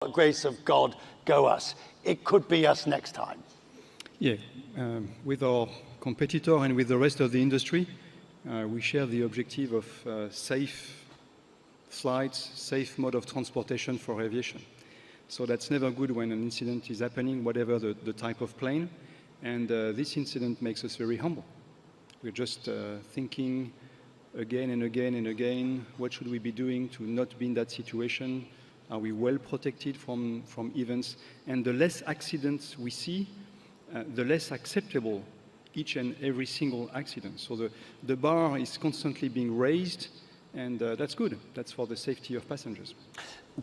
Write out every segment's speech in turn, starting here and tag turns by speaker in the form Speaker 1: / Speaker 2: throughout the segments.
Speaker 1: grace of God, go us. It could be us next time.
Speaker 2: Yeah, with our competitor and with the rest of the industry, we share the objective of safe flights, safe mode of transportation for aviation. So that's never good when an incident is happening, whatever the type of plane. And this incident makes us very humble. We're just thinking again and again and again, what should we be doing to not be in that situation? Are we well protected from events? And the less accidents we see, the less acceptable each and every single accident. So the bar is constantly being raised, and that's good. That's for the safety of passengers.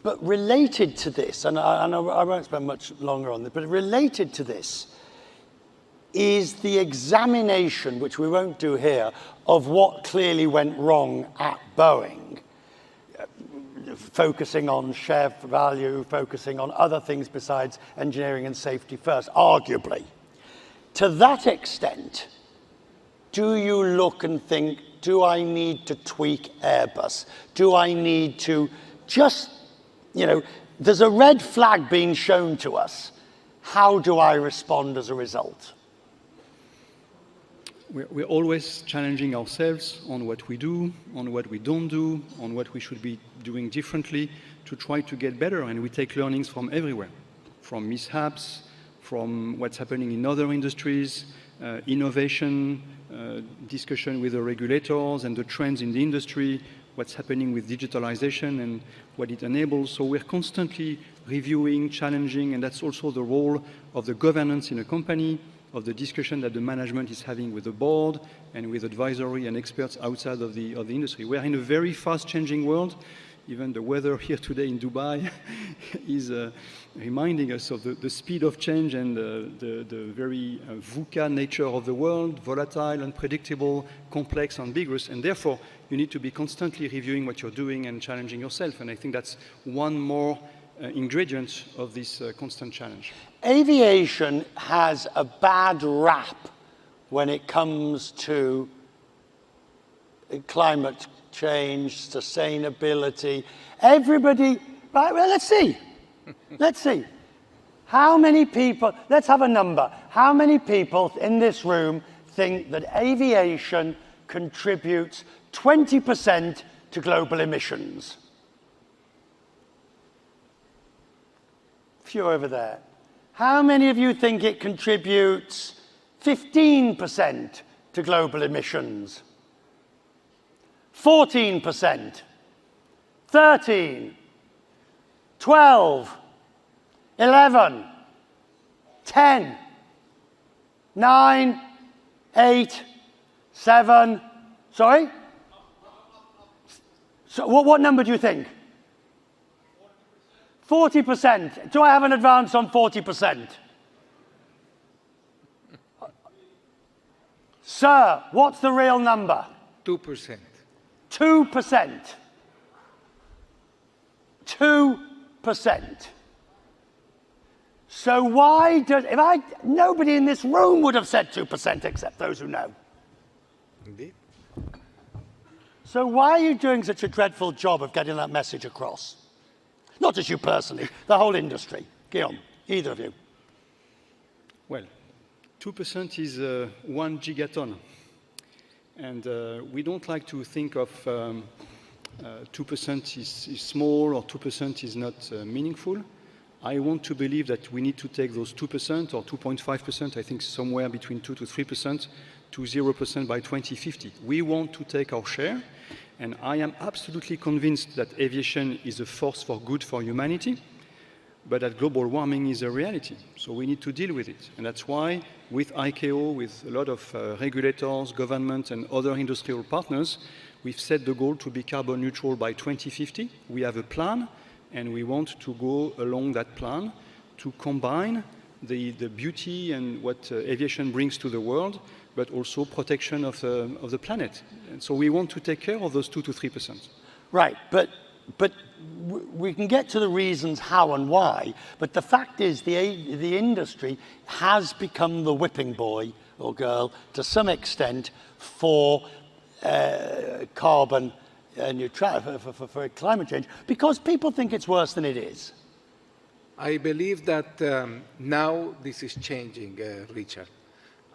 Speaker 1: But related to this, and I won't spend much longer on this, but related to this is the examination, which we won't do here, of what clearly went wrong at Boeing. Focusing on share value, focusing on other things besides engineering and safety first, arguably. To that extent, do you look and think, do I need to tweak Airbus? Do I need to just, there's a red flag being shown to us. How do I respond as a result?
Speaker 2: We're always challenging ourselves on what we do, on what we don't do, on what we should be doing differently to try to get better. And we take learnings from everywhere, from mishaps, from what's happening in other industries, innovation, discussion with the regulators and the trends in the industry, what's happening with digitalization and what it enables. So we're constantly reviewing, challenging, and that's also the role of the governance in a company, of the discussion that the management is having with the board and with advisory and experts outside of the industry. We are in a very fast-changing world. Even the weather here today in Dubai is reminding us of the speed of change and the very VUCA nature of the world, volatile, unpredictable, complex, ambiguous, and therefore you need to be constantly reviewing what you're doing and challenging yourself. And I think that's one more ingredient of this constant challenge.
Speaker 1: Aviation has a bad rap when it comes to climate change, sustainability. Everybody, right, well, let's see. Let's see. How many people, let's have a number. How many people in this room think that aviation contributes 20% to global emissions? Few over there. How many of you think it contributes 15% to global emissions? 14%, 13, 12, 11, 10, 9, 8, 7, sorry? So what number do you think? 40%. Do I have an advance on 40%? Sir, what's the real number?
Speaker 3: 2%.
Speaker 1: 2%. 2%. So why does, nobody in this room would have said 2% except those who know.
Speaker 3: Indeed.
Speaker 1: So why are you doing such a dreadful job of getting that message across? Not just you personally, the whole industry. Guillaume, either of you.
Speaker 2: Well, 2% is 1 gigaton. And we don't like to think of 2% is small or 2% is not meaningful. I want to believe that we need to take those 2% or 2.5%, I think somewhere between 2 to 3%, to 0% by 2050. We want to take our share. And I am absolutely convinced that aviation is a force for good for humanity, but that global warming is a reality. So we need to deal with it. And that's why, with ICAO, with a lot of regulators, government, and other industrial partners, we've set the goal to be carbon neutral by 2050. We have a plan, and we want to go along that plan to combine the beauty and what aviation brings to the world, but also protection of the planet. And so we want to take care of those 2 to 3%.
Speaker 1: Right, but we can get to the reasons how and why, but the fact is the industry has become the whipping boy or girl to some extent for carbon neutrality, for climate change, because people think it's worse than it is.
Speaker 3: I believe that now this is changing, Richard,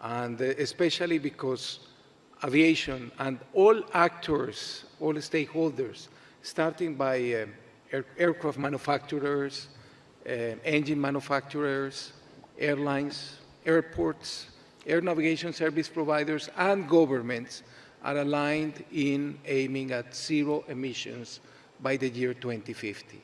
Speaker 3: and especially because aviation and all actors, all stakeholders, starting by aircraft manufacturers, engine manufacturers, airlines, airports, air navigation service providers, and governments are aligned in aiming at zero emissions by the year 2050.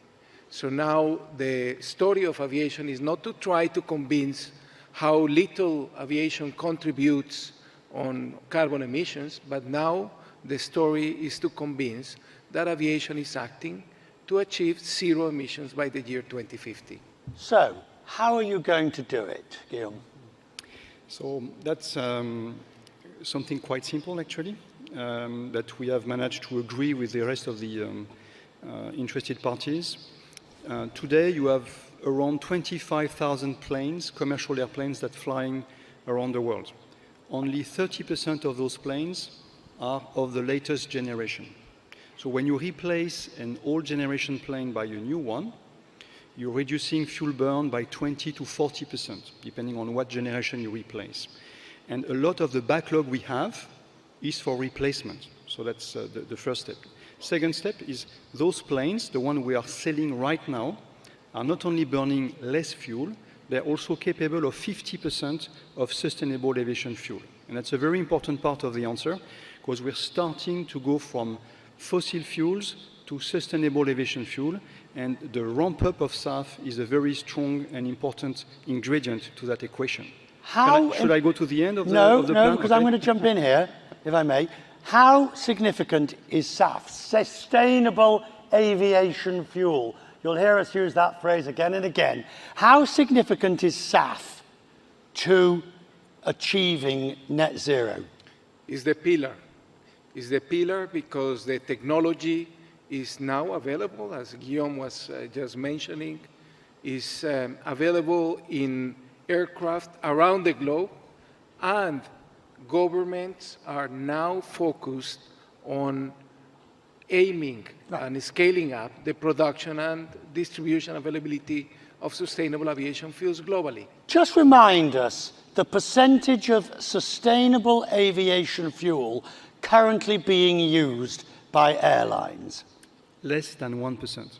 Speaker 3: So now the story of aviation is not to try to convince how little aviation contributes on carbon emissions, but now the story is to convince that aviation is acting to achieve zero emissions by the year 2050.
Speaker 1: So, how are you going to do it, Guillaume?
Speaker 2: So that's something quite simple, actually, that we have managed to agree with the rest of the interested parties. Today, you have around 25,000 planes, commercial airplanes, that flying around the world. Only 30% of those planes are of the latest generation. So when you replace an old generation plane by a new one, you're reducing fuel burn by 20 to 40%, depending on what generation you replace. And a lot of the backlog we have is for replacement. So that's the first step. Second step is those planes, the one we are selling right now, are not only burning less fuel, they're also capable of 50% of sustainable aviation fuel. And that's a very important part of the answer, because we're starting to go from fossil fuels to sustainable aviation fuel, and the ramp-up of SAF is a very strong and important ingredient to that equation. Should I go to the end of the plan?
Speaker 1: No, because I'm going to jump in here, if I may. How significant is SAF, sustainable aviation fuel? You'll hear us use that phrase again and again. How significant is SAF to achieving net zero?
Speaker 3: Is the pillar. Is the pillar because the technology is now available, as Guillaume was just mentioning, is available in aircraft around the globe, and governments are now focused on aiming and scaling up the production and distribution availability of sustainable aviation fuels globally.
Speaker 1: Just remind us the percentage of sustainable aviation fuel currently being used by airlines.
Speaker 2: Less than 1%.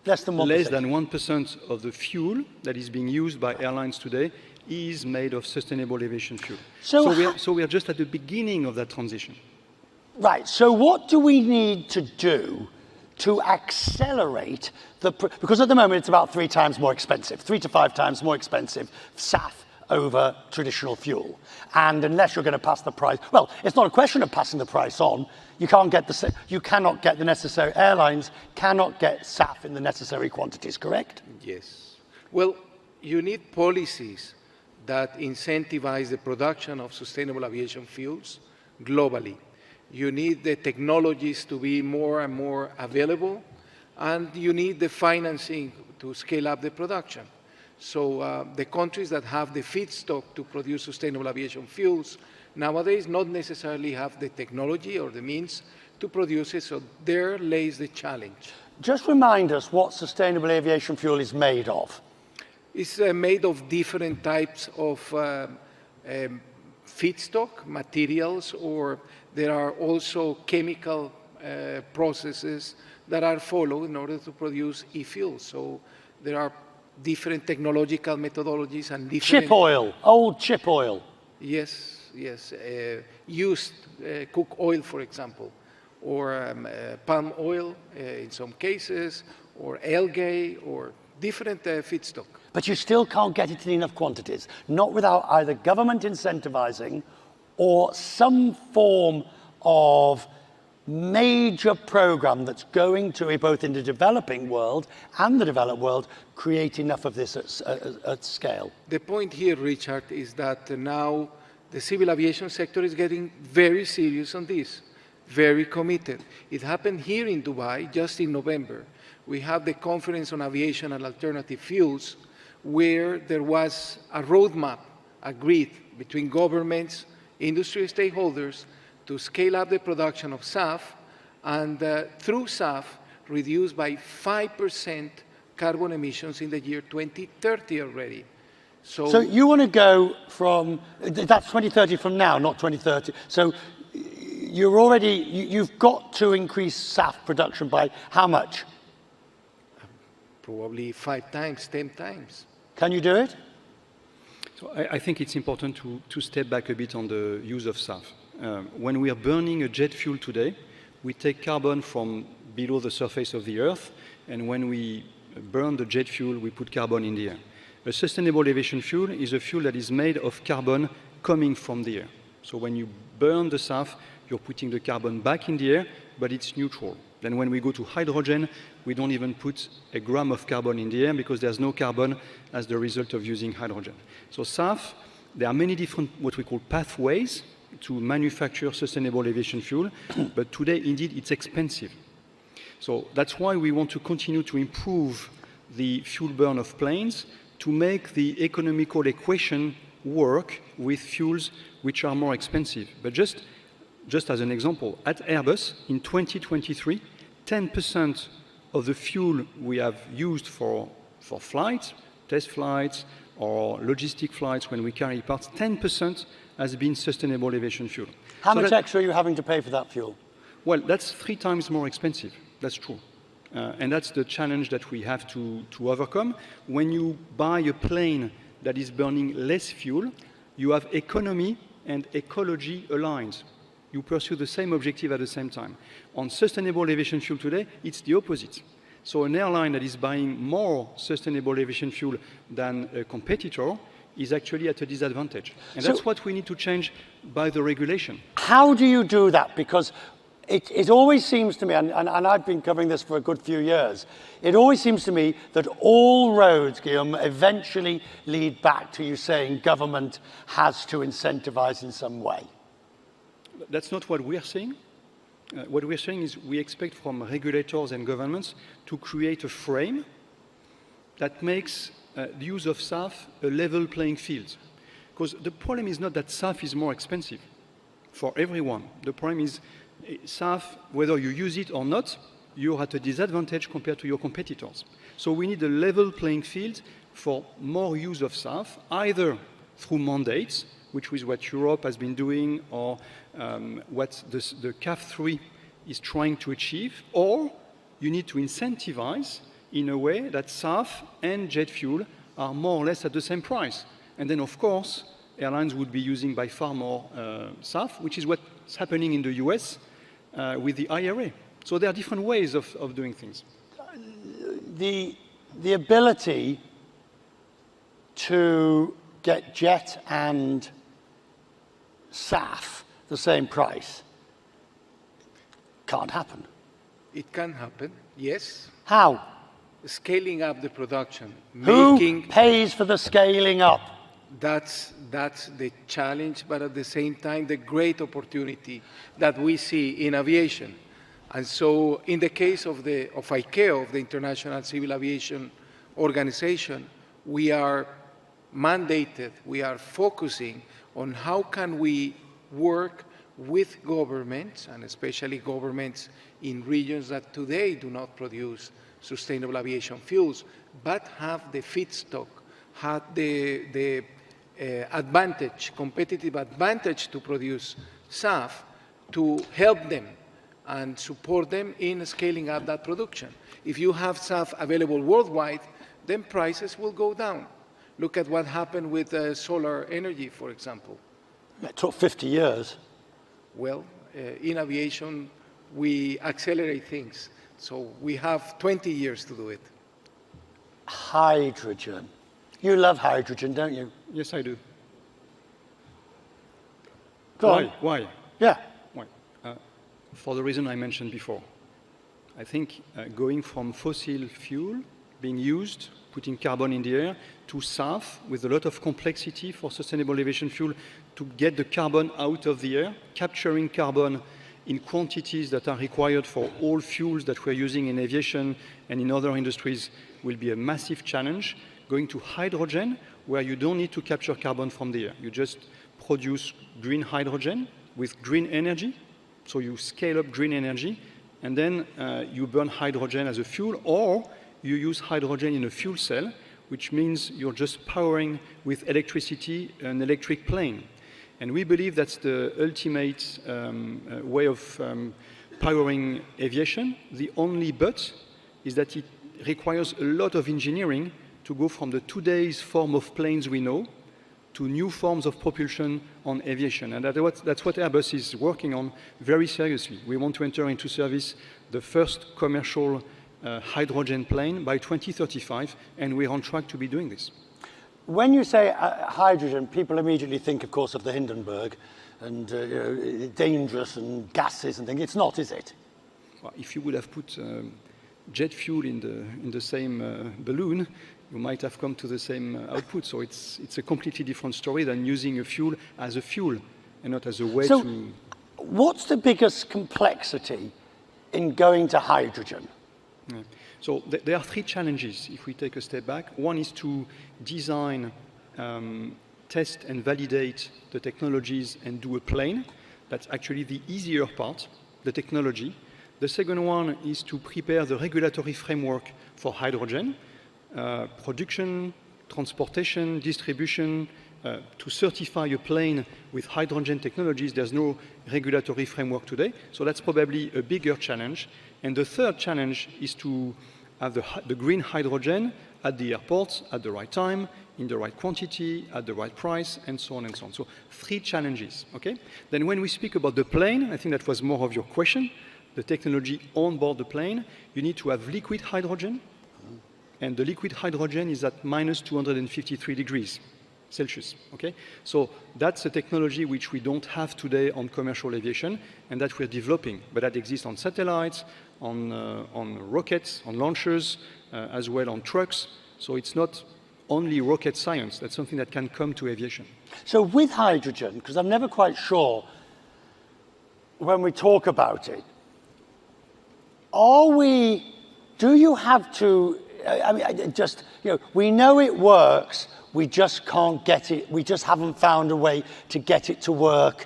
Speaker 1: Less than 1%.
Speaker 2: Less than 1% of the fuel that is being used by airlines today is made of sustainable aviation fuel. So we are just at the beginning of that transition.
Speaker 1: Right, so what do we need to do to accelerate because at the moment it's about 3 times more expensive, 3 to 5 times more expensive SAF over traditional fuel. And unless you're going to pass the price, well, it's not a question of passing the price on. You cannot get the necessary, airlines cannot get SAF in the necessary quantities, correct?
Speaker 3: Yes. Well, you need policies that incentivize the production of sustainable aviation fuels globally. You need the technologies to be more and more available, and you need the financing to scale up the production. So the countries that have the feedstock to produce sustainable aviation fuels nowadays not necessarily have the technology or the means to produce it, so there lays the challenge.
Speaker 1: Just remind us what sustainable aviation fuel is made of.
Speaker 3: It's made of different types of feedstock materials, or there are also chemical processes that are followed in order to produce e-fuels. So there are different technological methodologies and different...
Speaker 1: Chip oil, old chip oil.
Speaker 3: Yes, yes. Used cook oil, for example, or palm oil in some cases, or algae, or different feedstock.
Speaker 1: But you still can't get it in enough quantities, not without either government incentivizing or some form of major program that's going to, both in the developing world and the developed world, create enough of this at scale.
Speaker 3: The point here, Richard, is that now the civil aviation sector is getting very serious on this, very committed. It happened here in Dubai just in November. We had the Conference on Aviation and Alternative Fuels, where there was a roadmap agreed between governments, industry stakeholders, to scale up the production of SAF, and through SAF, reduce by 5% carbon emissions in the year 2030 already.
Speaker 1: So you want to go from, that's 2030 from now, not 2030. So you're already, you've got to increase SAF production by how much?
Speaker 3: Probably 5 times, 10 times.
Speaker 1: Can you do it?
Speaker 2: So I think it's important to step back a bit on the use of SAF. When we are burning a jet fuel today, we take carbon from below the surface of the Earth, and when we burn the jet fuel, we put carbon in the air. A sustainable aviation fuel is a fuel that is made of carbon coming from the air. So when you burn the SAF, you're putting the carbon back in the air, but it's neutral. Then when we go to hydrogen, we don't even put a gram of carbon in the air because there's no carbon as the result of using hydrogen. So SAF, there are many different what we call pathways to manufacture sustainable aviation fuel, but today, indeed, it's expensive. So that's why we want to continue to improve the fuel burn of planes to make the economical equation work with fuels which are more expensive. But just as an example, at Airbus, in 2023, 10% of the fuel we have used for flights, test flights, or logistic flights when we carry parts, 10% has been sustainable aviation fuel.
Speaker 1: How much extra are you having to pay for that fuel?
Speaker 2: Well, that's 3 times more expensive. That's true. And that's the challenge that we have to overcome. When you buy a plane that is burning less fuel, you have economy and ecology aligned. You pursue the same objective at the same time. On sustainable aviation fuel today, it's the opposite. So an airline that is buying more sustainable aviation fuel than a competitor is actually at a disadvantage. And that's what we need to change by the regulation.
Speaker 1: How do you do that? Because it always seems to me, and I've been covering this for a good few years, it always seems to me that all roads, Guillaume, eventually lead back to you saying government has to incentivize in some way.
Speaker 2: That's not what we are saying. What we are saying is we expect from regulators and governments to create a frame that makes the use of SAF a level playing field. Because the problem is not that SAF is more expensive for everyone. The problem is SAF, whether you use it or not, you're at a disadvantage compared to your competitors. So we need a level playing field for more use of SAF, either through mandates, which is what Europe has been doing, or what the CAF3 is trying to achieve, or you need to incentivize in a way that SAF and jet fuel are more or less at the same price. And then, of course, airlines would be using by far more SAF, which is what's happening in the US with the IRA. So there are different ways of doing things.
Speaker 1: The ability to get jet and SAF the same price can't happen.
Speaker 3: It can happen, yes.
Speaker 1: How?
Speaker 3: Scaling up the production.
Speaker 1: Who pays for the scaling up?
Speaker 3: That's the challenge, but at the same time, the great opportunity that we see in aviation. And so in the case of ICAO, of the International Civil Aviation Organization, we are mandated, we are focusing on how can we work with governments, and especially governments in regions that today do not produce sustainable aviation fuels, but have the feedstock, have the advantage, competitive advantage to produce SAF, to help them and support them in scaling up that production. If you have SAF available worldwide, then prices will go down. Look at what happened with solar energy, for example.
Speaker 1: It took 50 years.
Speaker 3: Well, in aviation, we accelerate things. So we have 20 years to do it.
Speaker 1: Hydrogen. You love hydrogen, don't you?
Speaker 2: Yes, I do.
Speaker 1: Go on.
Speaker 2: Why?
Speaker 1: Yeah.
Speaker 2: Why? For the reason I mentioned before. I think going from fossil fuel being used, putting carbon in the air, to SAF with a lot of complexity for sustainable aviation fuel to get the carbon out of the air, capturing carbon in quantities that are required for all fuels that we're using in aviation and in other industries will be a massive challenge. Going to hydrogen, where you don't need to capture carbon from the air. You just produce green hydrogen with green energy. So you scale up green energy, and then you burn hydrogen as a fuel, or you use hydrogen in a fuel cell, which means you're just powering with electricity an electric plane. And we believe that's the ultimate way of powering aviation. The only but is that it requires a lot of engineering to go from the today's form of planes we know to new forms of propulsion on aviation. And that's what Airbus is working on very seriously. We want to enter into service the first commercial hydrogen plane by 2035, and we're on track to be doing this.
Speaker 1: When you say hydrogen, people immediately think, of course, of the Hindenburg and dangerous and gases and things. It's not, is it?
Speaker 2: Well, if you would have put jet fuel in the same balloon, you might have come to the same output. So it's a completely different story than using a fuel as a fuel and not as a way to...
Speaker 1: What's the biggest complexity in going to hydrogen?
Speaker 2: Yeah. So there are three challenges if we take a step back. One is to design, test and validate the technologies and do a plane. That's actually the easier part, the technology. The second one is to prepare the regulatory framework for hydrogen, production, transportation, distribution. To certify a plane with hydrogen technologies, there's no regulatory framework today. So that's probably a bigger challenge. And the third challenge is to have the green hydrogen at the airports at the right time, in the right quantity, at the right price, and so on and so on. So three challenges, okay? Then when we speak about the plane, I think that was more of your question, the technology on board the plane, you need to have liquid hydrogen, and the liquid hydrogen is at minus 253 degrees Celsius, okay? So that's a technology which we don't have today on commercial aviation, and that we're developing, but that exists on satellites, on rockets, on launchers, as well on trucks. So it's not only rocket science, that's something that can come to aviation.
Speaker 1: So with hydrogen, because I'm never quite sure when we talk about it, do you have to, I mean, just, you know, we know it works, we just can't get it, we just haven't found a way to get it to work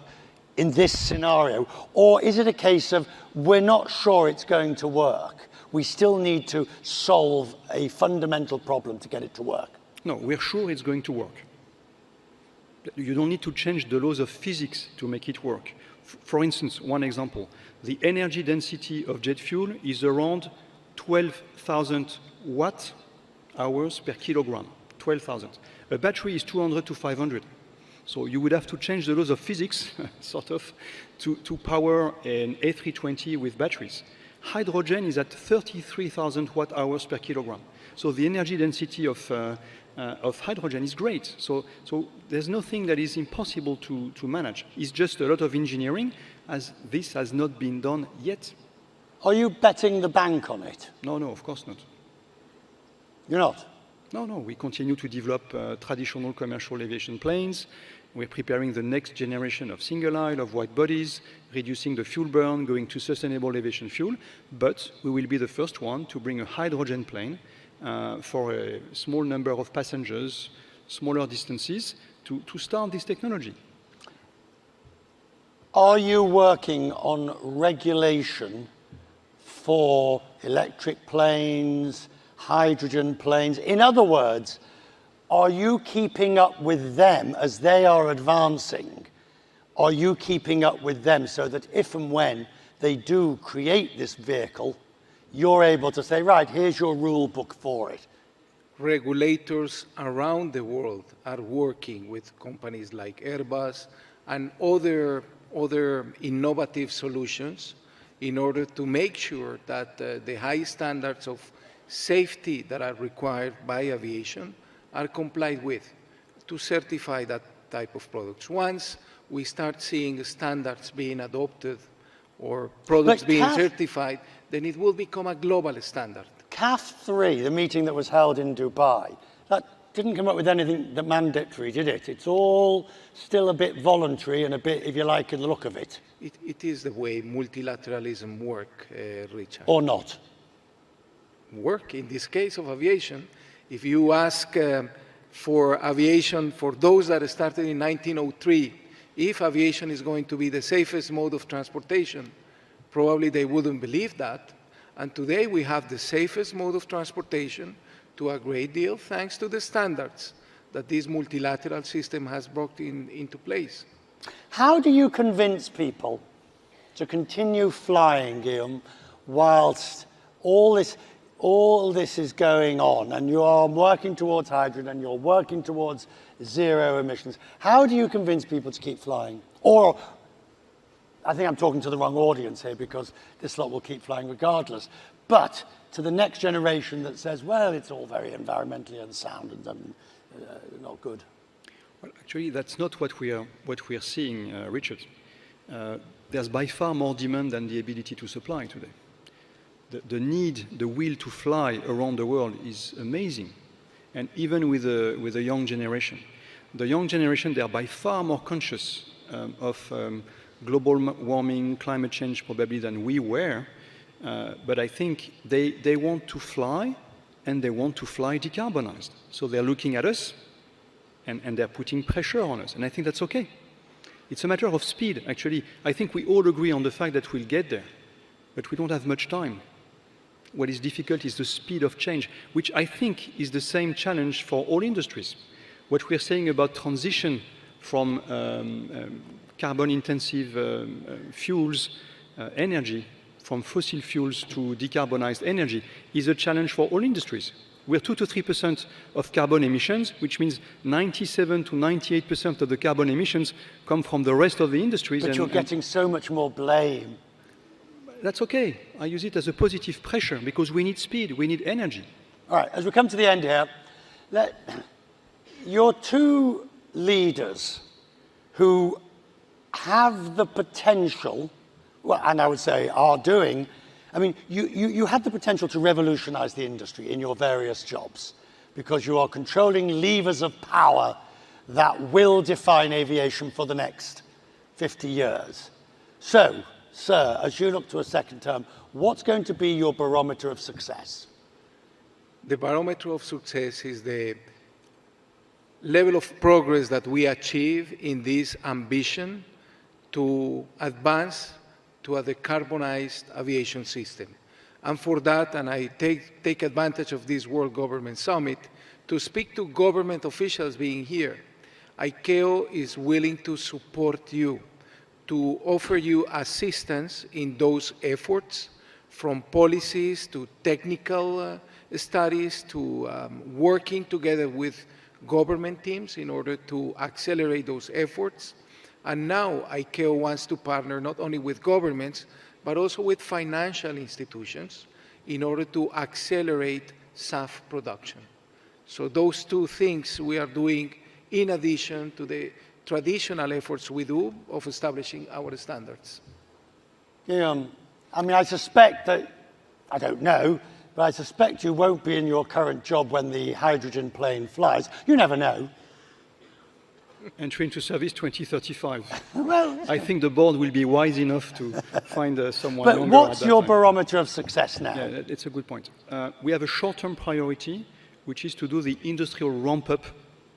Speaker 1: in this scenario? Or is it a case of we're not sure it's going to work? We still need to solve a fundamental problem to get it to work?
Speaker 2: No, we're sure it's going to work. You don't need to change the laws of physics to make it work. For instance, one example, the energy density of jet fuel is around 12,000 watt hours per kilogram, 12,000. A battery is 200 to 500. So you would have to change the laws of physics, sort of, to power an A320 with batteries. Hydrogen is at 33,000 watt hours per kilogram. So the energy density of hydrogen is great. So there's nothing that is impossible to manage. It's just a lot of engineering, as this has not been done yet.
Speaker 1: Are you betting the bank on it?
Speaker 2: No, of course not.
Speaker 1: You're not?
Speaker 2: No, we continue to develop traditional commercial aviation planes. We're preparing the next generation of single aisle, of wide bodies, reducing the fuel burn, going to sustainable aviation fuel. But we will be the first one to bring a hydrogen plane for a small number of passengers, smaller distances, to start this technology.
Speaker 1: Are you working on regulation for electric planes, hydrogen planes? In other words, are you keeping up with them as they are advancing? Are you keeping up with them so that if and when they do create this vehicle, you're able to say, right, here's your rule book for it?
Speaker 3: Regulators around the world are working with companies like Airbus and other innovative solutions in order to make sure that the high standards of safety that are required by aviation are complied with to certify that type of products. Once we start seeing standards being adopted or products being certified, then it will become a global standard.
Speaker 1: CAF 3, the meeting that was held in Dubai, that didn't come up with anything that mandatory, did it? It's all still a bit voluntary and a bit, if you like, in the look of it.
Speaker 3: It is the way multilateralism works, Richard.
Speaker 1: Or not?
Speaker 3: Work. In this case of aviation, if you ask for aviation, for those that started in 1903, if aviation is going to be the safest mode of transportation, probably they wouldn't believe that. And today we have the safest mode of transportation to a great deal thanks to the standards that this multilateral system has brought into place.
Speaker 1: How do you convince people to continue flying, Guillaume, whilst all this is going on and you are working towards hydrogen and you're working towards zero emissions? How do you convince people to keep flying? Or, I think I'm talking to the wrong audience here because this lot will keep flying regardless, but to the next generation that says, well, it's all very environmentally unsound and not good.
Speaker 2: Well, actually, that's not what we are seeing, Richard. There's by far more demand than the ability to supply today. The need, the will to fly around the world is amazing, and even with a young generation. The young generation, they are by far more conscious of global warming, climate change probably than we were, but I think they want to fly, and they want to fly decarbonized. So they're looking at us, and they're putting pressure on us, and I think that's okay. It's a matter of speed, actually. I think we all agree on the fact that we'll get there, but we don't have much time. What is difficult is the speed of change, which I think is the same challenge for all industries. What we're saying about transition from carbon-intensive fuels, energy, from fossil fuels to decarbonized energy, is a challenge for all industries. We're 2 to 3% of carbon emissions, which means 97 to 98% of the carbon emissions come from the rest of the industries.
Speaker 1: But you're getting so much more blame.
Speaker 2: That's okay. I use it as a positive pressure because we need speed, we need energy.
Speaker 1: All right, as we come to the end here, you're two leaders who have the potential, well, and I would say are doing, I mean, you have the potential to revolutionize the industry in your various jobs because you are controlling levers of power that will define aviation for the next 50 years. So, sir, as you look to a second term, what's going to be your barometer of success?
Speaker 3: The barometer of success is the level of progress that we achieve in this ambition to advance to a decarbonized aviation system. And for that, and I take advantage of this World Government Summit to speak to government officials being here. ICAO is willing to support you, to offer you assistance in those efforts, from policies to technical studies to working together with government teams in order to accelerate those efforts. And now ICAO wants to partner not only with governments, but also with financial institutions in order to accelerate SAF production. So those two things we are doing in addition to the traditional efforts we do of establishing our standards.
Speaker 1: I mean, I suspect that, I don't know, but I suspect you won't be in your current job when the hydrogen plane flies. You never know.
Speaker 2: Entry into service 2035.
Speaker 1: Well,
Speaker 2: I think the board will be wise enough to find someone
Speaker 1: but
Speaker 2: younger
Speaker 1: what's
Speaker 2: at that
Speaker 1: your
Speaker 2: time.
Speaker 1: barometer of success now?
Speaker 2: Yeah, it's a good point. We have a short-term priority, which is to do the industrial ramp-up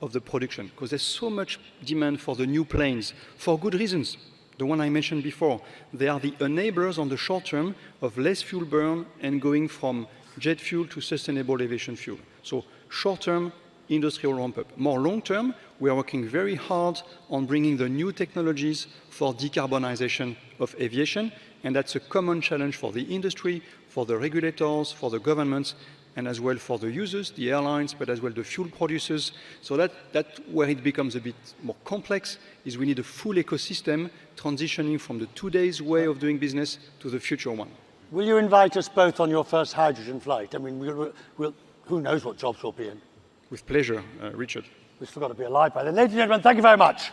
Speaker 2: of the production, because there's so much demand for the new planes, for good reasons. The one I mentioned before, they are the enablers on the short term of less fuel burn and going from jet fuel to sustainable aviation fuel. So short-term, industrial ramp-up. More long-term, we are working very hard on bringing the new technologies for decarbonization of aviation, and that's a common challenge for the industry, for the regulators, for the governments, and as well for the users, the airlines, but as well the fuel producers. So that's where it becomes a bit more complex, is we need a full ecosystem transitioning from the today's way of doing business to the future one.
Speaker 1: Will you invite us both on your first hydrogen flight? I mean, who knows what jobs we'll be in?
Speaker 2: With pleasure, Richard.
Speaker 1: We've still got to be alive by then. Ladies and gentlemen, thank you very much.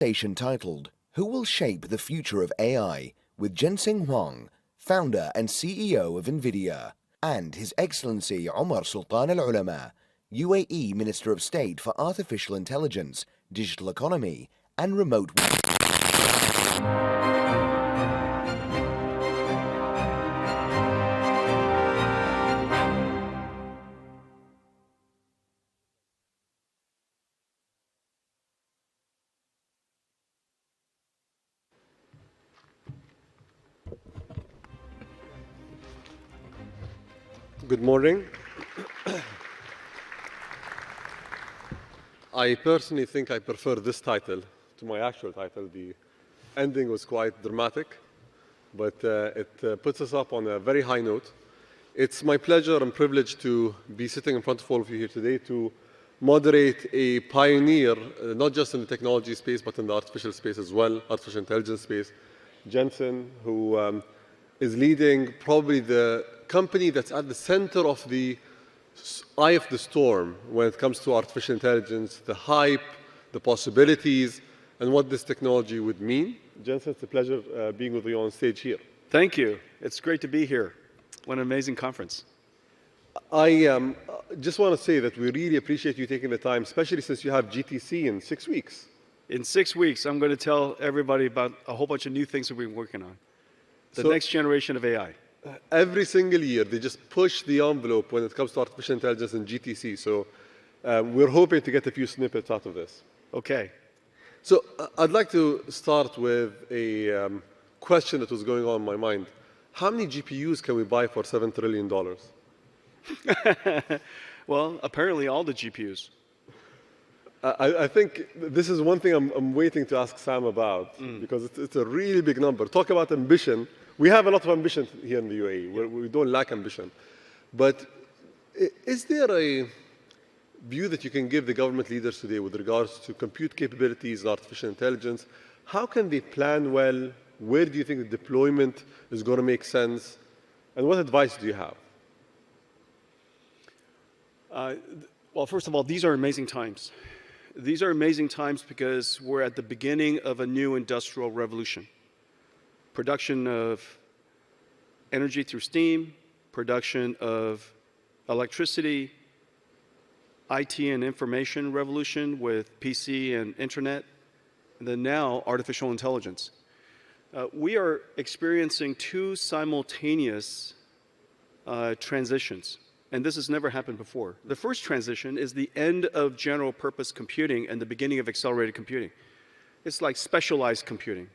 Speaker 4: Station titled, Who Will Shape the Future of AI? With Jinseng Huang, founder and CEO of NVIDIA, and His Excellency Omar Sultan Al Ulama, UAE Minister of State for Artificial Intelligence, Digital Economy, and Remote.
Speaker 5: Good morning. I personally think I prefer this title to my actual title. The ending was quite dramatic, but it puts us up on a very high note. It's my pleasure and privilege to be sitting in front of all of you here today to moderate a pioneer, not just in the technology space, but in the artificial space as well, artificial intelligence space, Jensen, who is leading probably the company that's at the center of the eye of the storm when it comes to artificial intelligence, the hype, the possibilities, and what this technology would mean. Jensen, it's a pleasure being with you on stage here.
Speaker 2: Thank you. It's great to be here. What an amazing conference.
Speaker 5: I just want to say that we really appreciate you taking the time, especially since you have GTC in 6 weeks.
Speaker 2: In 6 weeks, I'm going to tell everybody about a whole bunch of new things that we've been working on. The next generation of AI.
Speaker 5: Every single year, they just push the envelope when it comes to artificial intelligence and GTC. So we're hoping to get a few snippets out of this.
Speaker 2: Okay.
Speaker 5: So I'd like to start with a question that was going on in my mind. How many GPUs can we buy for $7 trillion?
Speaker 2: Well, apparently all the GPUs.
Speaker 5: I think this is one thing I'm waiting to ask Sam about, because it's a really big number. Talk about ambition. We have a lot of ambition here in the UAE. We don't lack ambition. But is there a view that you can give the government leaders today with regards to compute capabilities and artificial intelligence? How can they plan well? Where do you think the deployment is going to make sense? And what advice do you have?
Speaker 2: Well, first of all, these are amazing times. These are amazing times because we're at the beginning of a new industrial revolution. Production of energy through steam, production of electricity, IT and information revolution with PC and internet, and then now artificial intelligence. We are experiencing two simultaneous transitions, and this has never happened before. The first transition is the end of general purpose computing and the beginning of accelerated computing. It's like specialized computing.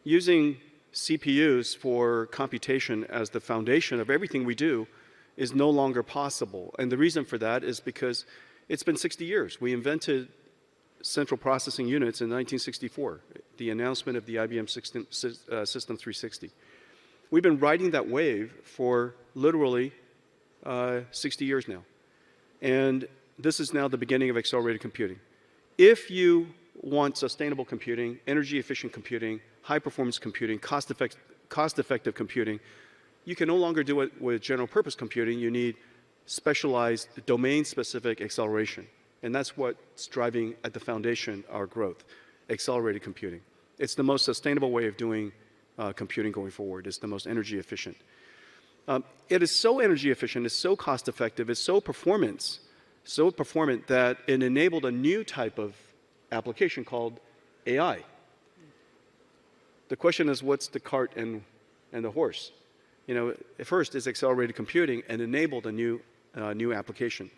Speaker 2: Using CPUs for computation as the foundation of everything we do is no longer possible. And the reason for that is because it's been 60 years. We invented central processing units in 1964, the announcement of the IBM System 360. We've been riding that wave for literally 60 years now. And this is now the beginning of accelerated computing. If you want sustainable computing, energy-efficient computing, high-performance computing, cost-effective computing, you can no longer do it with general-purpose computing. You need specialized, domain-specific acceleration. And that's what's driving at the foundation our growth, accelerated computing. It's the most sustainable way of doing computing going forward. It's the most energy-efficient. It is so energy-efficient, it's so cost-effective, it's so performant that it enabled a new type of application called AI. The question is, what's the cart and the horse? You know, at first it's accelerated computing and enabled a new application.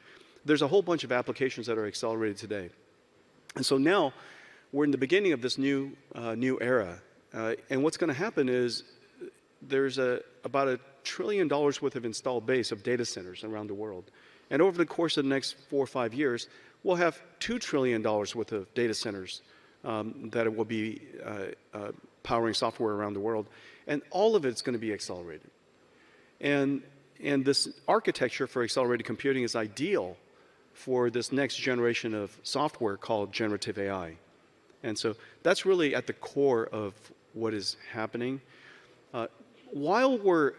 Speaker 2: There's a whole bunch of applications that are accelerated today. And so now we're in the beginning of this new era. And what's going to happen is there's about $1 trillion worth of installed base of data centers around the world. And over the course of the next 4 or 5 years, we'll have $2 trillion worth of data centers that will be powering software around the world. And all of it's going to be accelerated. And this architecture for accelerated computing is ideal for this next generation of software called generative AI. And so that's really at the core of what is happening. While we're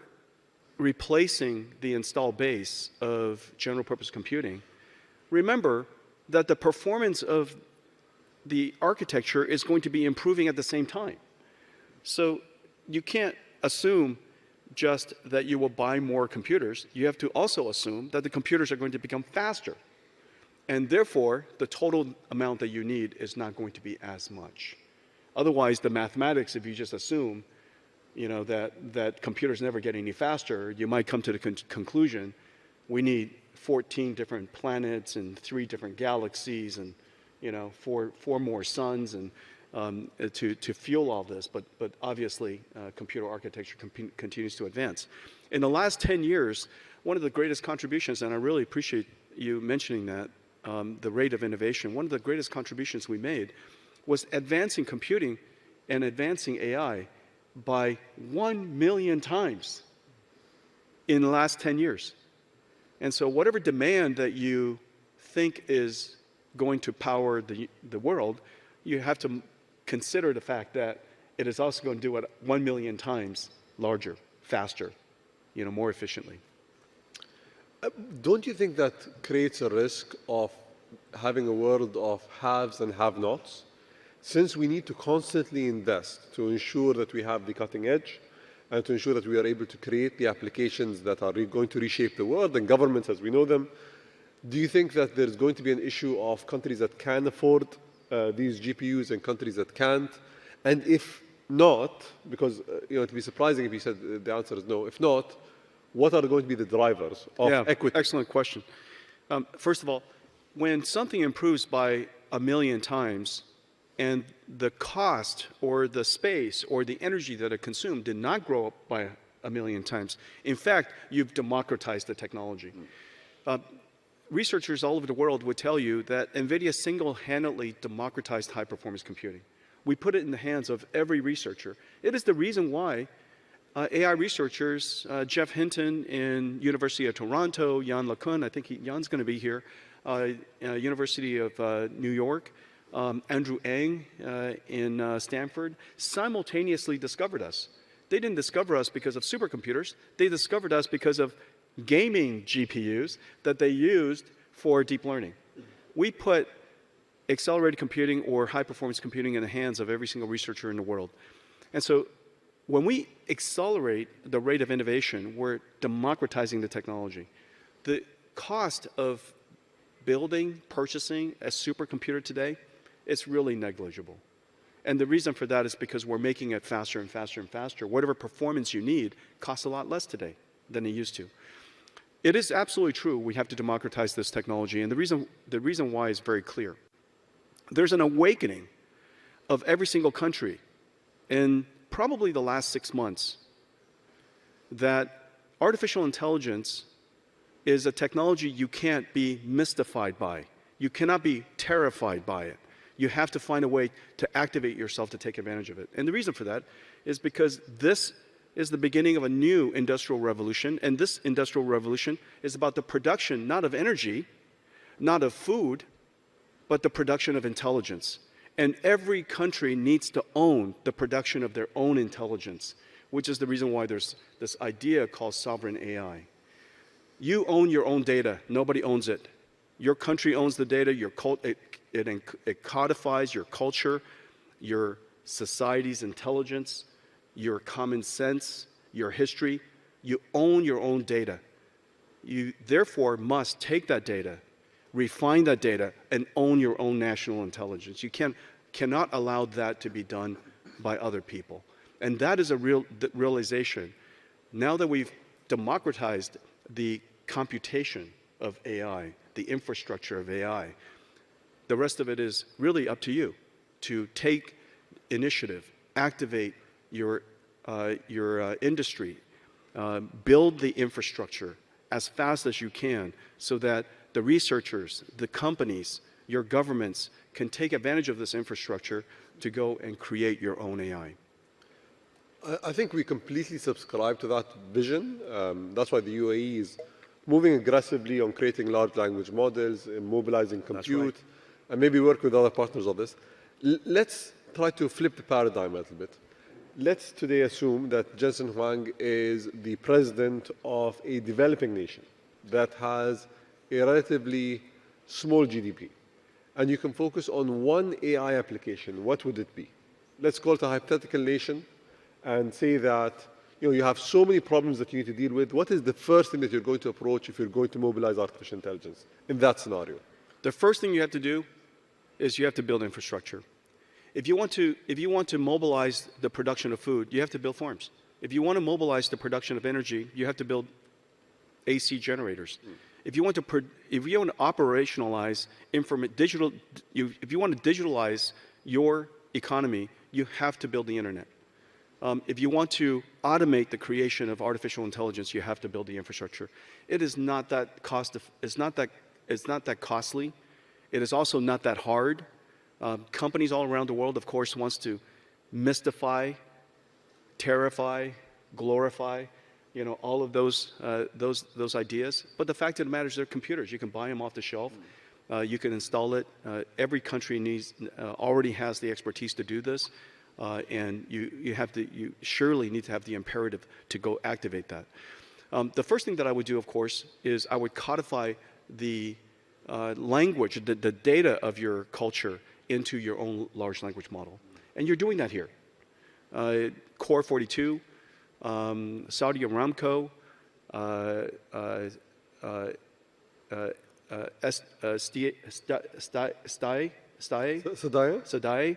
Speaker 2: replacing the installed base of general purpose computing, remember that the performance of the architecture is going to be improving at the same time. So you can't assume just that you will buy more computers. You have to also assume that the computers are going to become faster. And therefore, the total amount that you need is not going to be as much. Otherwise, the mathematics, if you just assume that computers never get any faster, you might come to the conclusion we need 14 different planets and 3 different galaxies and four more suns and to fuel all this. But obviously, computer architecture continues to advance. In the last 10 years, one of the greatest contributions, and I really appreciate you mentioning that, the rate of innovation, one of the greatest contributions we made was advancing computing and advancing AI by 1 million times in the last 10 years. And so whatever demand that you think is going to power the world, you have to consider the fact that it is also going to do it 1 million times larger, faster, more efficiently.
Speaker 5: Don't you think that creates a risk of having a world of haves and have-nots? Since we need to constantly invest to ensure that we have the cutting edge and to ensure that we are able to create the applications that are going to reshape the world and governments as we know them, do you think that there's going to be an issue of countries that can afford these GPUs and countries that can't? And if not, because it would be surprising if you said the answer is no, if not, what are going to be the drivers of equity?
Speaker 2: Excellent question. First of all, when something improves by 1 million times and the cost or the space or the energy that it consumed did not grow up by 1 million times, in fact, you've democratized the technology. Researchers all over the world would tell you that NVIDIA single-handedly democratized high-performance computing. We put it in the hands of every researcher. It is the reason why AI researchers, Jeff Hinton in University of Toronto, Jan LeCun, I think Jan's going to be here, University of New York, Andrew Ng in Stanford, simultaneously discovered us. They didn't discover us because of supercomputers. They discovered us because of gaming GPUs that they used for deep learning. We put accelerated computing or high-performance computing in the hands of every single researcher in the world. And so when we accelerate the rate of innovation, we're democratizing the technology. The cost of building, purchasing a supercomputer today, it's really negligible. And the reason for that is because we're making it faster and faster and faster. Whatever performance you need costs a lot less today than it used to. It is absolutely true we have to democratize this technology, and the reason why is very clear. There's an awakening of every single country in probably the last 6 months that artificial intelligence is a technology you can't be mystified by. You cannot be terrified by it. You have to find a way to activate yourself to take advantage of it. And the reason for that is because this is the beginning of a new industrial revolution, and this industrial revolution is about the production not of energy, not of food, but the production of intelligence. And every country needs to own the production of their own intelligence, which is the reason why there's this idea called sovereign AI. You own your own data. Nobody owns it. Your country owns the data. It codifies your culture, your society's intelligence, your common sense, your history. You own your own data. You therefore must take that data, refine that data, and own your own national intelligence. You cannot allow that to be done by other people. And that is a real realization. Now that we've democratized the computation of AI, the infrastructure of AI, the rest of it is really up to you to take initiative, activate your industry, build the infrastructure as fast as you can so that the researchers, the companies, your governments can take advantage of this infrastructure to go and create your own AI.
Speaker 5: I think we completely subscribe to that vision. That's why the UAE is moving aggressively on creating large language models, mobilizing compute, and maybe work with other partners on this. Let's try to flip the paradigm a little bit. Let's today assume that Jensen Huang is the president of a developing nation that has a relatively small GDP. and you can focus on one AI application, what would it be? Let's call it a hypothetical nation and say that you have so many problems that you need to deal with. What is the first thing that you're going to approach if you're going to mobilize artificial intelligence in that scenario?
Speaker 2: The first thing you have to do is you have to build infrastructure. If you want to mobilize the production of food, you have to build farms. If you want to mobilize the production of energy, you have to build AC generators. If you want to operationalize if you want to digitalize your economy, you have to build the internet. If you want to automate the creation of artificial intelligence, you have to build the infrastructure. It is not that it's not that costly. It is also not that hard. Companies all around the world, of course, wants to mystify, terrify, glorify, all of those ideas. But the fact of the matter is, they're computers. You can buy them off the shelf. You can install it. Every country already has the expertise to do this, and you surely need to have the imperative to go activate that. The first thing that I would do, of course, is I would codify the language, the data of your culture into your own large language model, and you're doing that here. Core 42, Saudi Aramco, Sadai,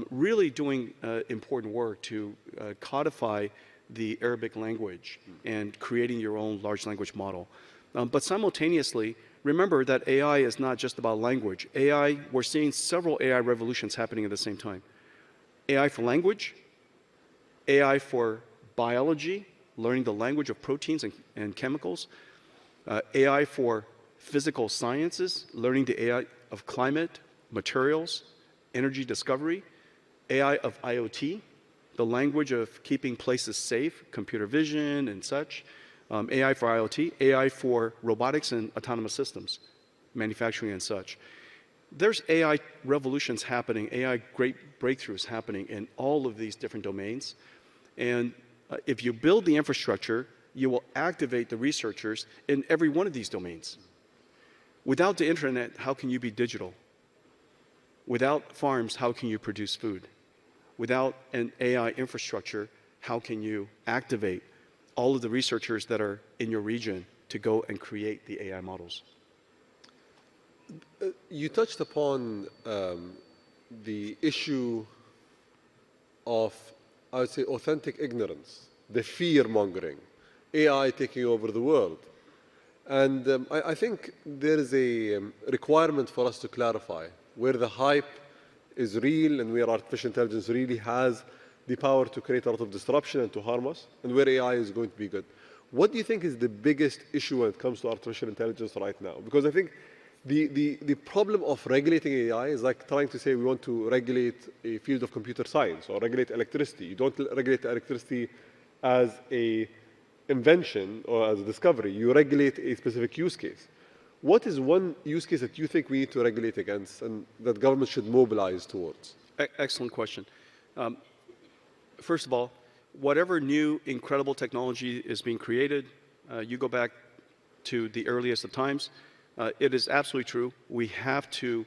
Speaker 2: really doing important work to codify the Arabic language and creating your own large language model. But simultaneously, remember that AI is not just about language. We're seeing several AI revolutions happening at the same time. AI for language, AI for biology, learning the language of proteins and chemicals, AI for physical sciences, learning the AI of climate, materials, energy discovery, AI of IoT, the language of keeping places safe, computer vision and such, AI for IoT, AI for robotics and autonomous systems, manufacturing and such. There's AI revolutions happening, AI great breakthroughs happening in all of these different domains. And if you build the infrastructure, you will activate the researchers in every one of these domains. Without the internet, how can you be digital? Without farms, how can you produce food? Without an AI infrastructure, how can you activate all of the researchers that are in your region to go and create the AI models?
Speaker 5: You touched upon the issue of, I would say, authentic ignorance, the fear-mongering, AI taking over the world. And I think there is a requirement for us to clarify where the hype is real and where artificial intelligence really has the power to create a lot of disruption and to harm us, and where AI is going to be good. What do you think is the biggest issue when it comes to artificial intelligence right now? Because I think the problem of regulating AI is like trying to say we want to regulate a field of computer science or regulate electricity. You don't regulate electricity as an invention or as a discovery. You regulate a specific use case. What is one use case that you think we need to regulate against and that government should mobilize towards?
Speaker 2: Excellent question. First of all, whatever new incredible technology is being created, you go back to the earliest of times, it is absolutely true. We have to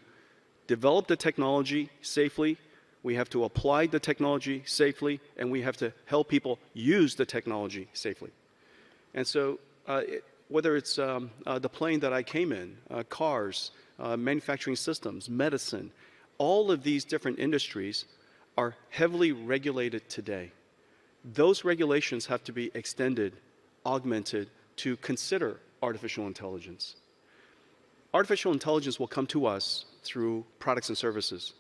Speaker 2: develop the technology safely, we have to apply the technology safely, and we have to help people use the technology safely. And so whether it's the plane that I came in, cars, manufacturing systems, medicine, all of these different industries are heavily regulated today. Those regulations have to be extended, augmented to consider artificial intelligence. Artificial intelligence will come to us through products and services.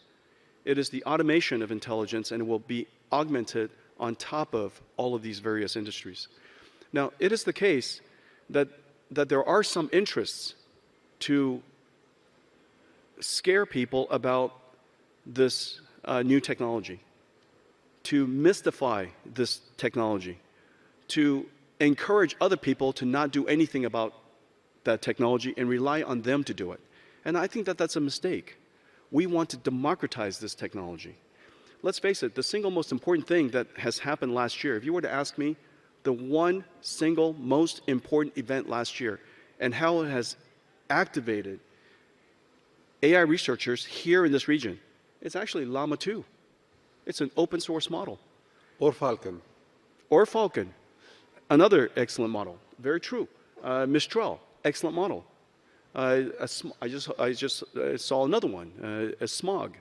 Speaker 2: It is the automation of intelligence, and it will be augmented on top of all of these various industries. Now, it is the case that there are some interests to scare people about this new technology, to mystify this technology, to encourage other people to not do anything about that technology and rely on them to do it. And I think that that's a mistake. We want to democratize this technology. Let's face it, the single most important thing that has happened last year, if you were to ask me, the one single most important event last year and how it has activated AI researchers here in this region. It's actually Llama 2. It's an open source model.
Speaker 5: Or Falcon.
Speaker 2: Or Falcon, another excellent model. Very true. Mistral, excellent model. I just saw another one, a Smog.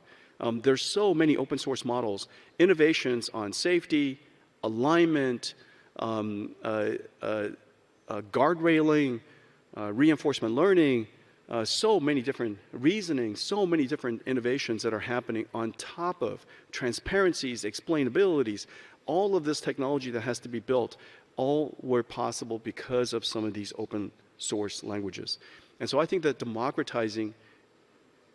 Speaker 2: There's so many open source models, innovations on safety, alignment, guardrailing, reinforcement learning, so many different reasoning, so many different innovations that are happening on top of transparencies, explainabilities, all of this technology that has to be built, all were possible because of some of these open source languages. And so I think that democratizing,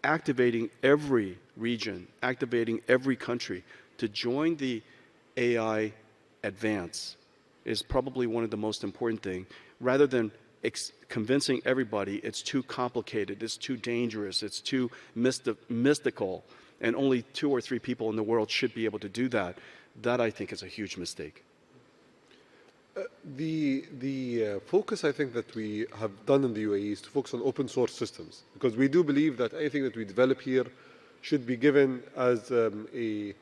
Speaker 2: activating every region, activating every country to join the AI advance is probably one of the most important things, rather than convincing everybody it's too complicated, it's too dangerous, it's too mystical, and only 2 or 3 people in the world should be able to do that. That, I think, is a huge mistake.
Speaker 5: The focus, I think, that we have done in the UAE is to focus on open source systems, because we do believe that anything that we develop here should be given as a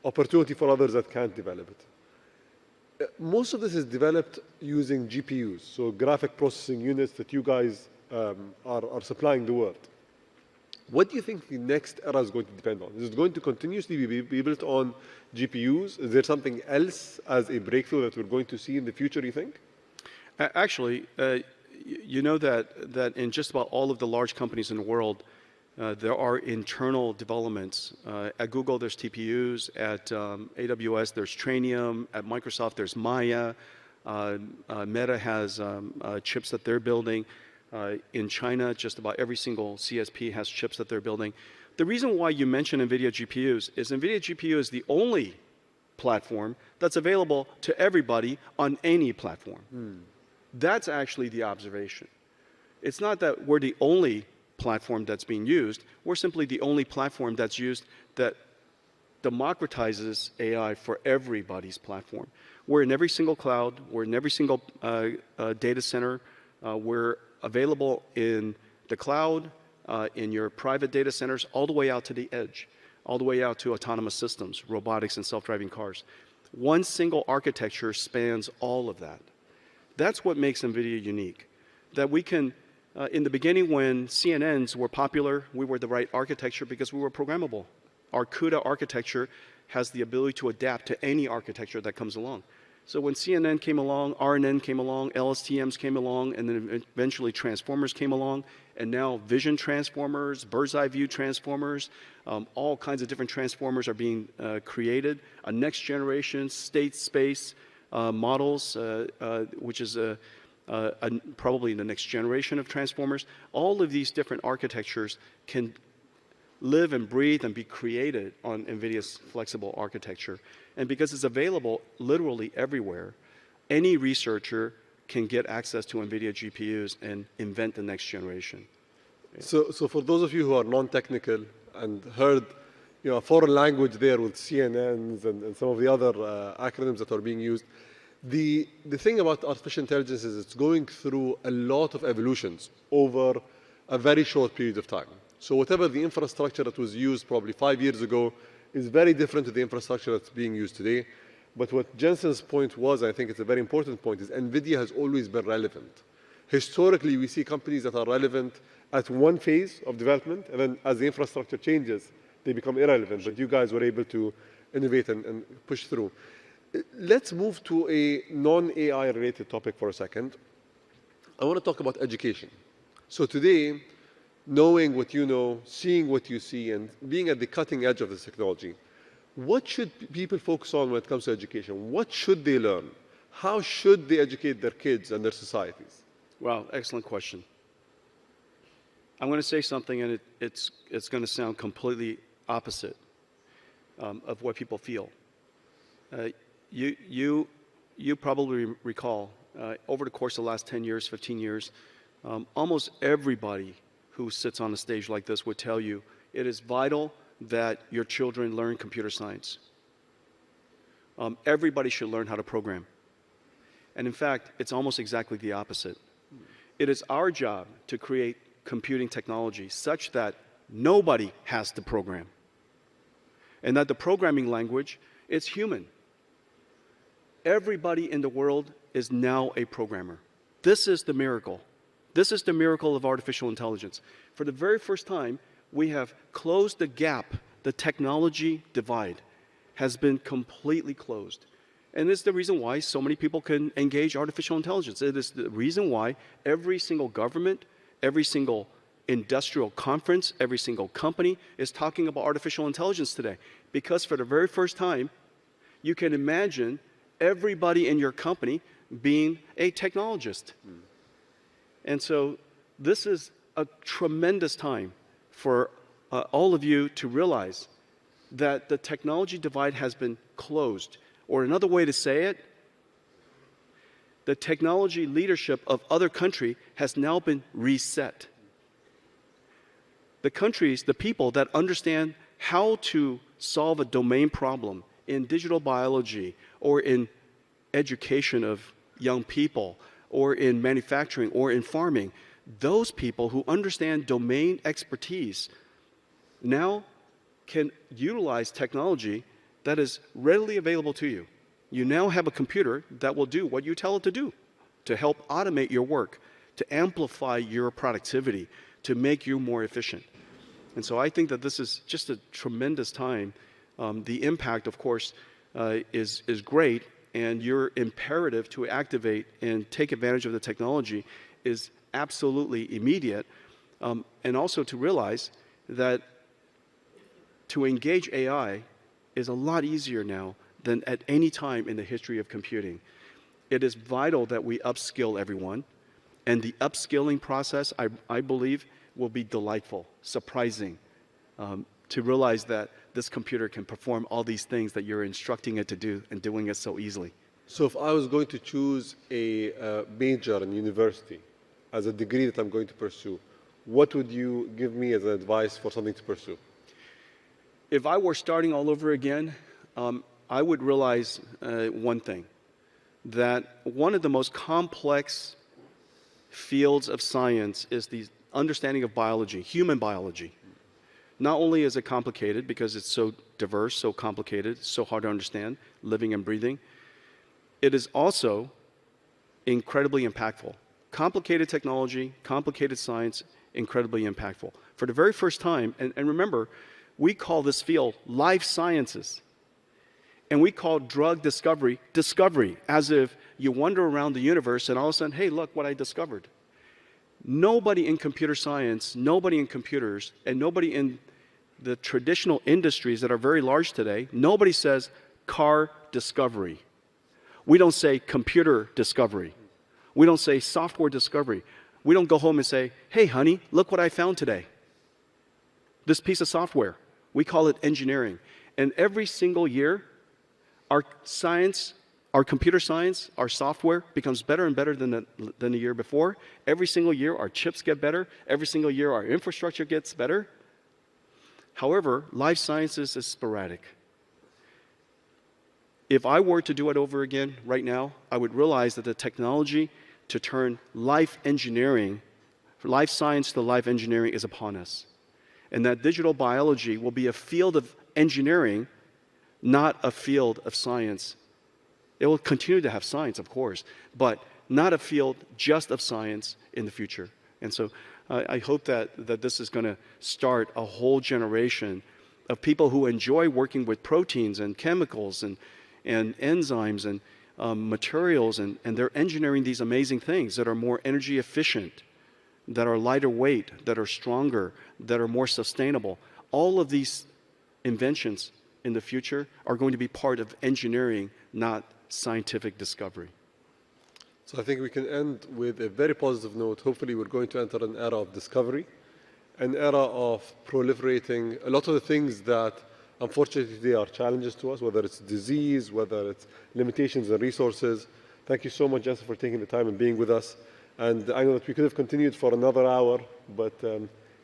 Speaker 5: opportunity for others that can't develop it. Most of this is developed using GPUs, so graphic processing units that you guys are supplying the world. What do you think the next era is going to depend on? Is it going to continuously be built on GPUs? Is there something else as a breakthrough that we're going to see in the future, you think?
Speaker 2: Actually, you know that in just about all of the large companies in the world, there are internal developments. At Google, there's TPUs. At AWS, there's Trainium. At Microsoft, there's Maya. Meta has chips that they're building. In China, just about every single CSP has chips that they're building. The reason why you mention NVIDIA GPUs is NVIDIA GPU is the only platform that's available to everybody on any platform. That's actually the observation. It's not that we're the only platform that's being used. We're simply the only platform that's used that democratizes AI for everybody's platform. We're in every single cloud. We're in every single data center. We're available in the cloud, in your private data centers, all the way out to the edge, all the way out to autonomous systems, robotics, and self-driving cars. One single architecture spans all of that. That's what makes NVIDIA unique, that we can, in the beginning when CNNs were popular, we were the right architecture because we were programmable. Our CUDA architecture has the ability to adapt to any architecture that comes along. So when CNN came along, RNN came along, LSTMs came along, and then eventually transformers came along, and now vision transformers, bird's eye view transformers, all kinds of different transformers are being created. A next generation state space models, which is probably the next generation of transformers. All of these different architectures can live and breathe and be created on NVIDIA's flexible architecture. And because it's available literally everywhere, any researcher can get access to NVIDIA GPUs and invent the next generation.
Speaker 5: So for those of you who are non-technical and heard a foreign language there with CNNs and some of the other acronyms that are being used, the thing about artificial intelligence is it's going through a lot of evolutions over a very short period of time. So whatever the infrastructure that was used probably 5 years ago is very different to the infrastructure that's being used today. But what Jensen's point was, I think it's a very important point, is NVIDIA has always been relevant. Historically, we see companies that are relevant at one phase of development, and then as the infrastructure changes, they become irrelevant. But you guys were able to innovate and push through. Let's move to a non-AI related topic for a second. I want to talk about education. So today, knowing what you know, seeing what you see, and being at the cutting edge of this technology, what should people focus on when it comes to education? What should they learn? How should they educate their kids and their societies?
Speaker 2: Wow, excellent question. I'm going to say something, and it's going to sound completely opposite of what people feel. You probably recall, over the course of the last 10 years, 15 years, almost everybody who sits on a stage like this would tell you it is vital that your children learn computer science. Everybody should learn how to program. And in fact, it's almost exactly the opposite. It is our job to create computing technology such that
Speaker 6: Nobody has to program. And that the programming language, it's human. Everybody in the world is now a programmer. This is the miracle. This is the miracle of artificial intelligence. For the very first time, we have closed the gap. The technology divide has been completely closed. And it's the reason why so many people can engage artificial intelligence. It is the reason why every single government, every single industrial conference, every single company is talking about artificial intelligence today. Because for the very first time, you can imagine everybody in your company being a technologist. And so this is a tremendous time for all of you to realize that the technology divide has been closed. Or another way to say it, the technology leadership of other countries has now been reset. The countries, the people that understand how to solve a domain problem in digital biology or in education of young people or in manufacturing or in farming, those people who understand domain expertise now can utilize technology that is readily available to you. You now have a computer that will do what you tell it to do, to help automate your work, to amplify your productivity, to make you more efficient. And so I think that this is just a tremendous time. The impact, of course, is great, and your imperative to activate and take advantage of the technology is absolutely immediate, and also to realize that to engage AI is a lot easier now than at any time in the history of computing. It is vital that we upskill everyone, and the upskilling process, I believe, will be delightful, surprising, to realize that this computer can perform all these things that you're instructing it to do and doing it so easily.
Speaker 5: So if I was going to choose a major in university as a degree that I'm going to pursue, what would you give me as advice for something to pursue?
Speaker 6: If I were starting all over again, I would realize one thing, that one of the most complex fields of science is the understanding of biology, human biology. Not only is it complicated because it's so diverse, so complicated, so hard to understand, living and breathing, it is also incredibly impactful. Complicated technology, complicated science, incredibly impactful. For the very first time, and remember, we call this field life sciences. And we call drug discovery, discovery, as if you wander around the universe and all of a sudden, hey, look what I discovered. Nobody in computer science, nobody in computers, and nobody in the traditional industries that are very large today, nobody says car discovery. We don't say computer discovery. We don't say software discovery. We don't go home and say, hey, honey, look what I found today. This piece of software. We call it engineering. And every single year, our science, our computer science, our software becomes better and better than the year before. Every single year, our chips get better. Every single year, our infrastructure gets better. However, life sciences is sporadic. If I were to do it over again right now, I would realize that the technology to turn life engineering, life science to life engineering is upon us. And that digital biology will be a field of engineering, not a field of science. It will continue to have science, of course, but not a field just of science in the future. And so I hope that this is going to start a whole generation of people who enjoy working with proteins and chemicals and enzymes and materials, and they're engineering these amazing things that are more energy efficient, that are lighter weight, that are stronger, that are more sustainable. All of these inventions in the future are going to be part of engineering, not scientific discovery.
Speaker 5: So I think we can end with a very positive note. Hopefully we're going to enter an era of discovery, an era of proliferating a lot of the things that unfortunately today are challenges to us, whether it's disease, whether it's limitations in resources. Thank you so much, Jessica, for taking the time and being with us. And I know that we could have continued for another hour, but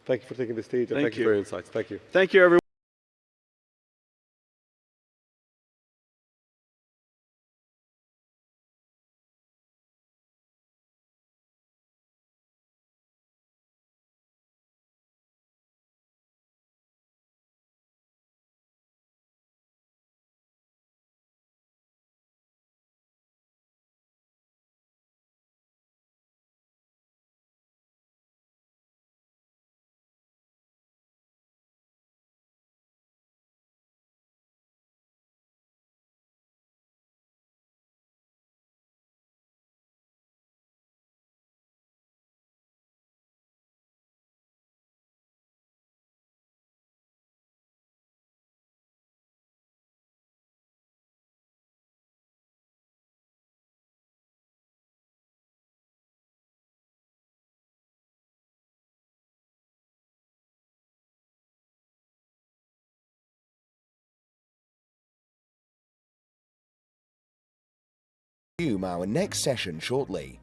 Speaker 5: thank you for taking the stage, and thank you for your insights. Thank you.
Speaker 6: Thank you, everyone.
Speaker 4: Resume our next session shortly.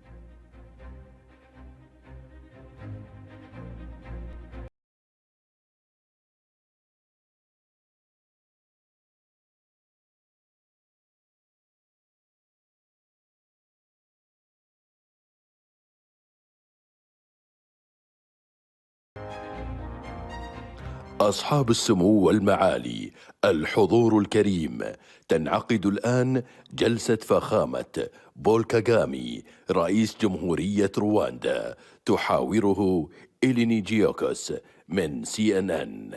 Speaker 7: أصحاب السمو والمعالي، الحضور الكريم، تنعقد الآن جلسة فخامة بول كاغامي رئيس جمهورية رواندا تحاوره إليني جيوكوس من CNN.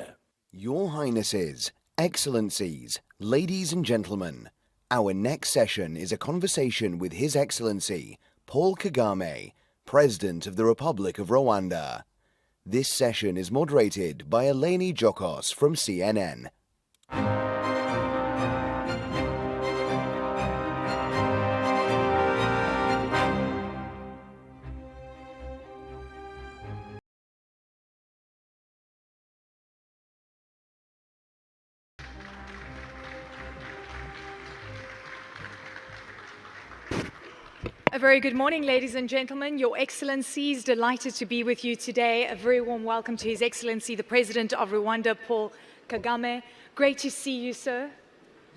Speaker 4: Your Highnesses, Excellencies, ladies and gentlemen, our next session is a conversation with His Excellency Paul Kagame, President of the Republic of Rwanda. This session is moderated by Eleni Jokos from CNN.
Speaker 8: A very good morning, ladies and gentlemen. Your Excellencies, delighted to be with you today. A very warm welcome to His Excellency, the President of Rwanda, Paul Kagame. Great to see you, sir.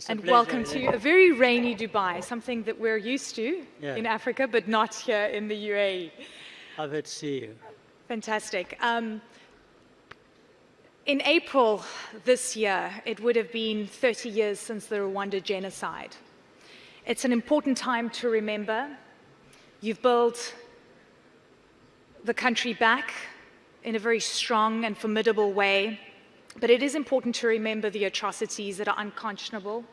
Speaker 8: And welcome to a very rainy Dubai, something that we're used to in Africa, but not here in the UAE.
Speaker 9: Happy to see you.
Speaker 8: Fantastic. In April this year, it would have been 30 years since the Rwanda genocide. It's an important time to remember. You've built the country back in a very strong and formidable way, but it is important to remember the atrocities that are unconscionable,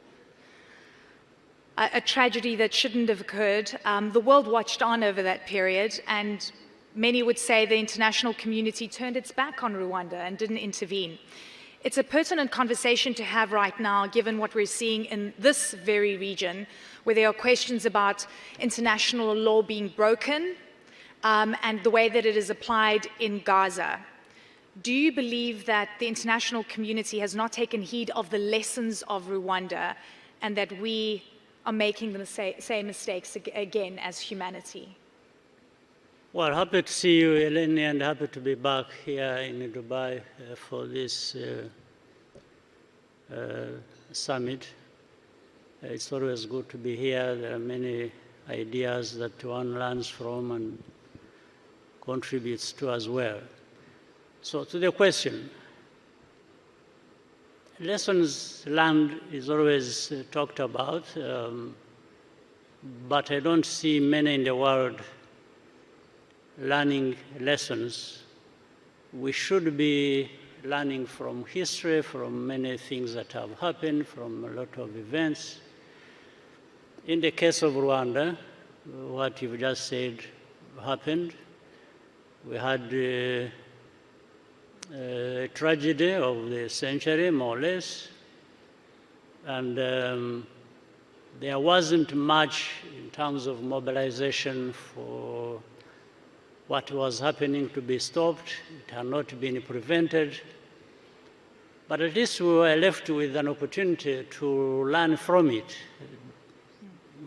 Speaker 8: a tragedy that shouldn't have occurred. The world watched on over that period, and many would say the international community turned its back on Rwanda and didn't intervene. It's a pertinent conversation to have right now, given what we're seeing in this very region, where there are questions about international law being broken and the way that it is applied in Gaza. Do you believe that the international community has not taken heed of the lessons of Rwanda and that we are making the same mistakes again as humanity?
Speaker 9: Well, happy to see you, Eleni, and happy to be back here in Dubai for this summit. It's always good to be here. There are many ideas that one learns from and contributes to as well. So to the question, lessons learned is always talked about, but I don't see many in the world learning lessons. We should be learning from history, from many things that have happened, from a lot of events. In the case of Rwanda, what you've just said happened. We had a tragedy of the century, more or less, and there wasn't much in terms of mobilization for what was happening to be stopped. It had not been prevented. But at least we were left with an opportunity to learn from it.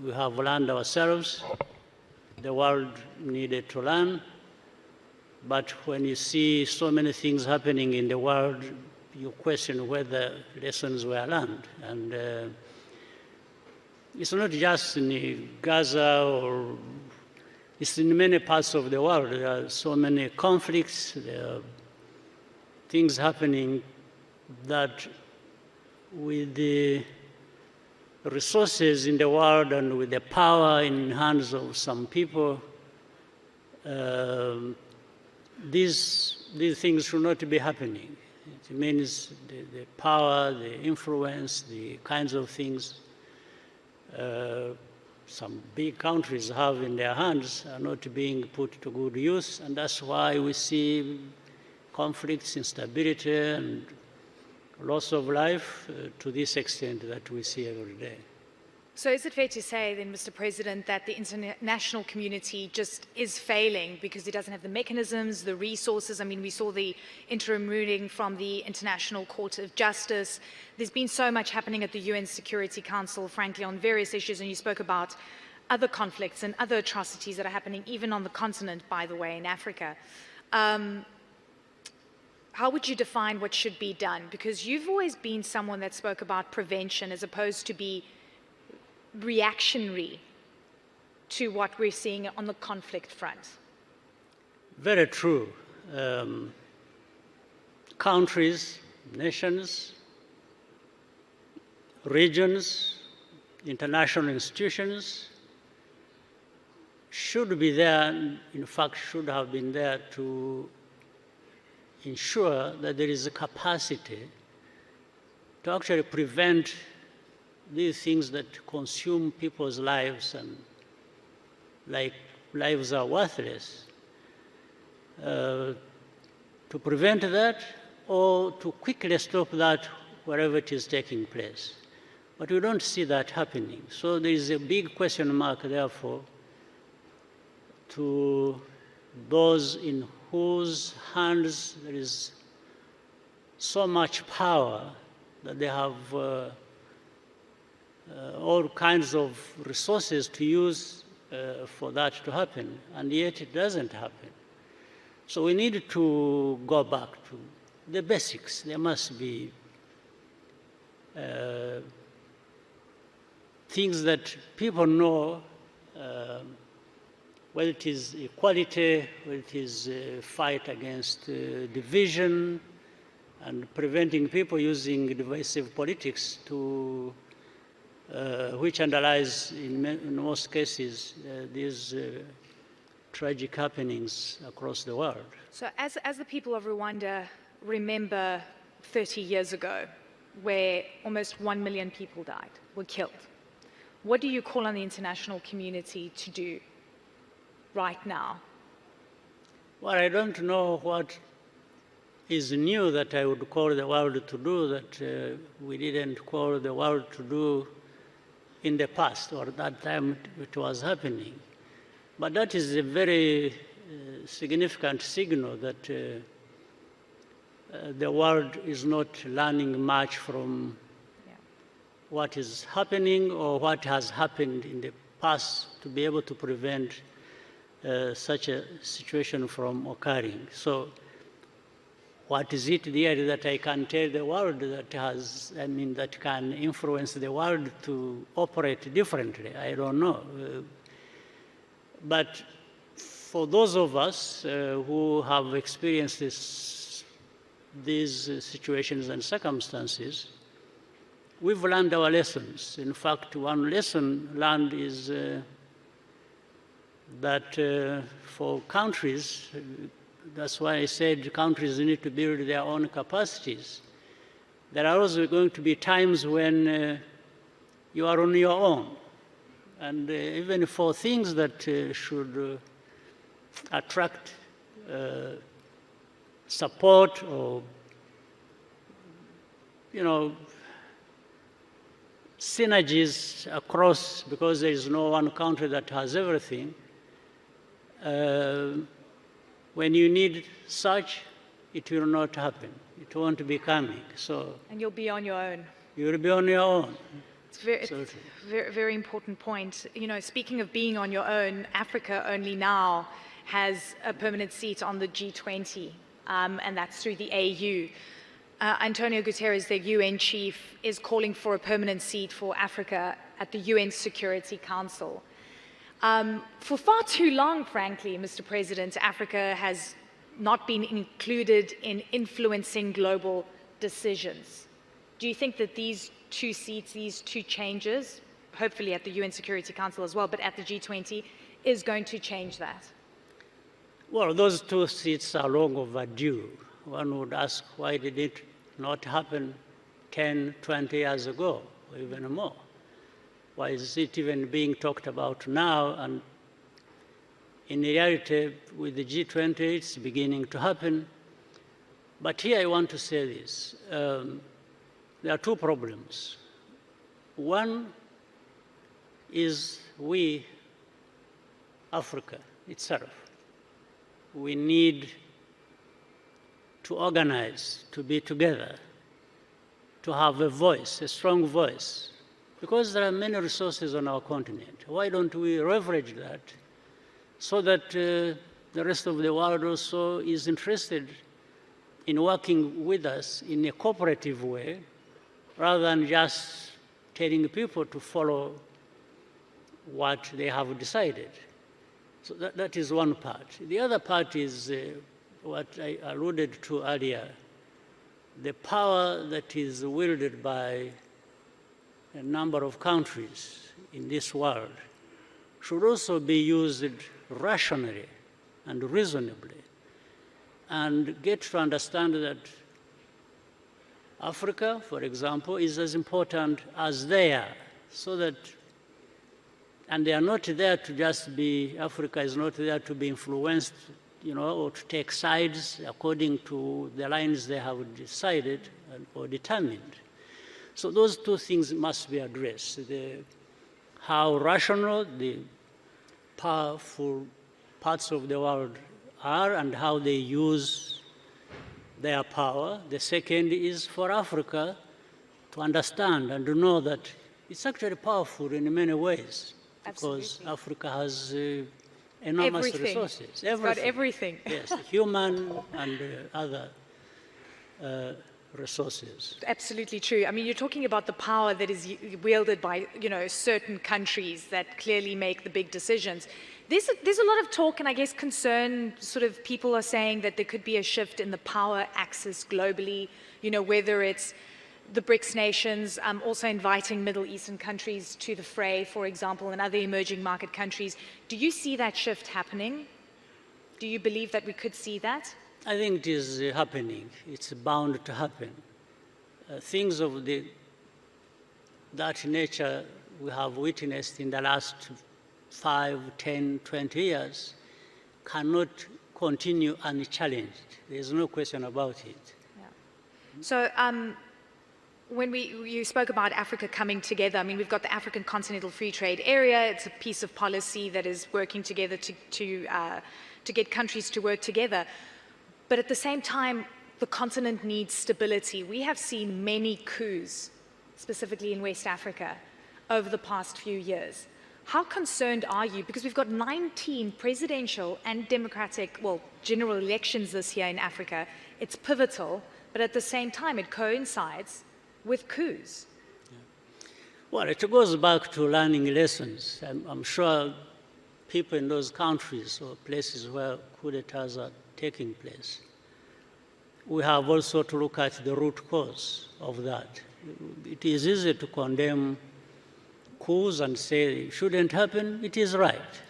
Speaker 9: We have learned ourselves. The world needed to learn. But when you see so many things happening in the world, you question whether lessons were learned. And it's not just in Gaza or it's in many parts of the world. There are so many conflicts, there are things happening that with the resources in the world and with the power in hands of some people, these things should not be happening. It means the power, the influence, the kinds of things some big countries have in their hands are not being put to good use, and that's why we see conflicts, instability, and loss of life to this extent that we see every day.
Speaker 8: So is it fair to say then, Mr. President, that the international community just is failing because it doesn't have the mechanisms, the resources? I mean, we saw the interim ruling from the International Court of Justice. There's been so much happening at the UN Security Council, frankly, on various issues, and you spoke about other conflicts and other atrocities that are happening even on the continent, by the way, in Africa. How would you define what should be done? Because you've always been someone that spoke about prevention as opposed to be reactionary to what we're seeing on the conflict front.
Speaker 9: Very true. Countries, nations, regions, international institutions should be there, in fact, should have been there to ensure that there is a capacity to actually prevent these things that consume people's lives and like lives are worthless, to prevent that or to quickly stop that wherever it is taking place. But we don't see that happening. So there is a big question mark, therefore, to those in whose hands there is so much power that they have all kinds of resources to use for that to happen, and yet it doesn't happen. So we need to go back to the basics. There must be things that people know, whether it is equality, whether it is fight against division, and preventing people using divisive politics to which underlies, in most cases, these tragic happenings across the world.
Speaker 8: So as the people of Rwanda remember 30 years ago, where almost 1 million people died, were killed, what do you call on the international community to do right now?
Speaker 9: Well, I don't know what is new that I would call the world to do that we didn't call the world to do in the past, or at that time it was happening. But that is a very significant signal that the world is not learning much from what is happening or what has happened in the past to be able to prevent such a situation from occurring. So what is it there that I can tell the world that has, that can influence the world to operate differently? I don't know. But for those of us who have experienced these situations and circumstances, we've learned our lessons. In fact, one lesson learned is that for countries, that's why I said countries need to build their own capacities. There are also going to be times when you are on your own. And even for things that should attract support or, synergies across, because there is no one country that has everything. When you need such, it will not happen. It won't be coming. So.
Speaker 8: And you'll be on your own.
Speaker 9: You will be on your own.
Speaker 8: It's a very, very important point. Speaking of being on your own, Africa only now has a permanent seat on the G20, and that's through the AU. Antonio Guterres, the UN chief, is calling for a permanent seat for Africa at the UN Security Council. For far too long, frankly, Mr. President, Africa has not been included in influencing global decisions. Do you think that these two seats, these two changes, hopefully at the UN Security Council as well, but at the G20, is going to change that?
Speaker 9: Well, those two seats are long overdue. One would ask, why did it not happen 10, 20 years ago, or even more? Why is it even being talked about now? And in reality, with the G20, it's beginning to happen. But here I want to say this. There are two problems. One is we, Africa itself, we need to organize, to be together, to have a voice, a strong voice, because there are many resources on our continent. Why don't we leverage that so that the rest of the world also is interested in working with us in a cooperative way, rather than just telling people to follow what they have decided. So that is one part. The other part is what I alluded to earlier, the power that is wielded by a number of countries in this world should also be used rationally and reasonably, and get to understand that Africa, for example, is as important as they are, so that, and they are not there to just be, Africa is not there to be influenced, or to take sides according to the lines they have decided or determined. So those two things must be addressed. How rational the powerful parts of the world are and how they use their power. The second is for Africa to understand and to know that it's actually powerful in many ways. Because
Speaker 8: Absolutely.
Speaker 9: Africa has enormous
Speaker 8: Everything.
Speaker 9: resources.
Speaker 8: It's got everything.
Speaker 9: Yes, human and other resources.
Speaker 8: Absolutely true. I mean, you're talking about the power that is wielded by, certain countries that clearly make the big decisions. There's a lot of talk and I guess concern, sort of people are saying that there could be a shift in the power axis globally, whether it's the BRICS nations, also inviting Middle Eastern countries to the fray, for example, and other emerging market countries. Do you see that shift happening? Do you believe that we could see that?
Speaker 9: I think it is happening. It's bound to happen. Things of that nature we have witnessed in the last 5, 10, 20 years cannot continue unchallenged. There's no question about it.
Speaker 8: Yeah. So when you spoke about Africa coming together, I mean, we've got the African Continental Free Trade Area. It's a piece of policy that is working together to get countries to work together. But at the same time, the continent needs stability. We have seen many coups, specifically in West Africa, over the past few years. How concerned are you? Because we've got 19 presidential and democratic, general elections this year in Africa. It's pivotal, but at the same time, it coincides with coups.
Speaker 9: Yeah. Well, it goes back to learning lessons. I'm sure people in those countries or places where coup d'etats are taking place, we have also to look at the root cause of that. It is easy to condemn coups and say it shouldn't happen. It is right.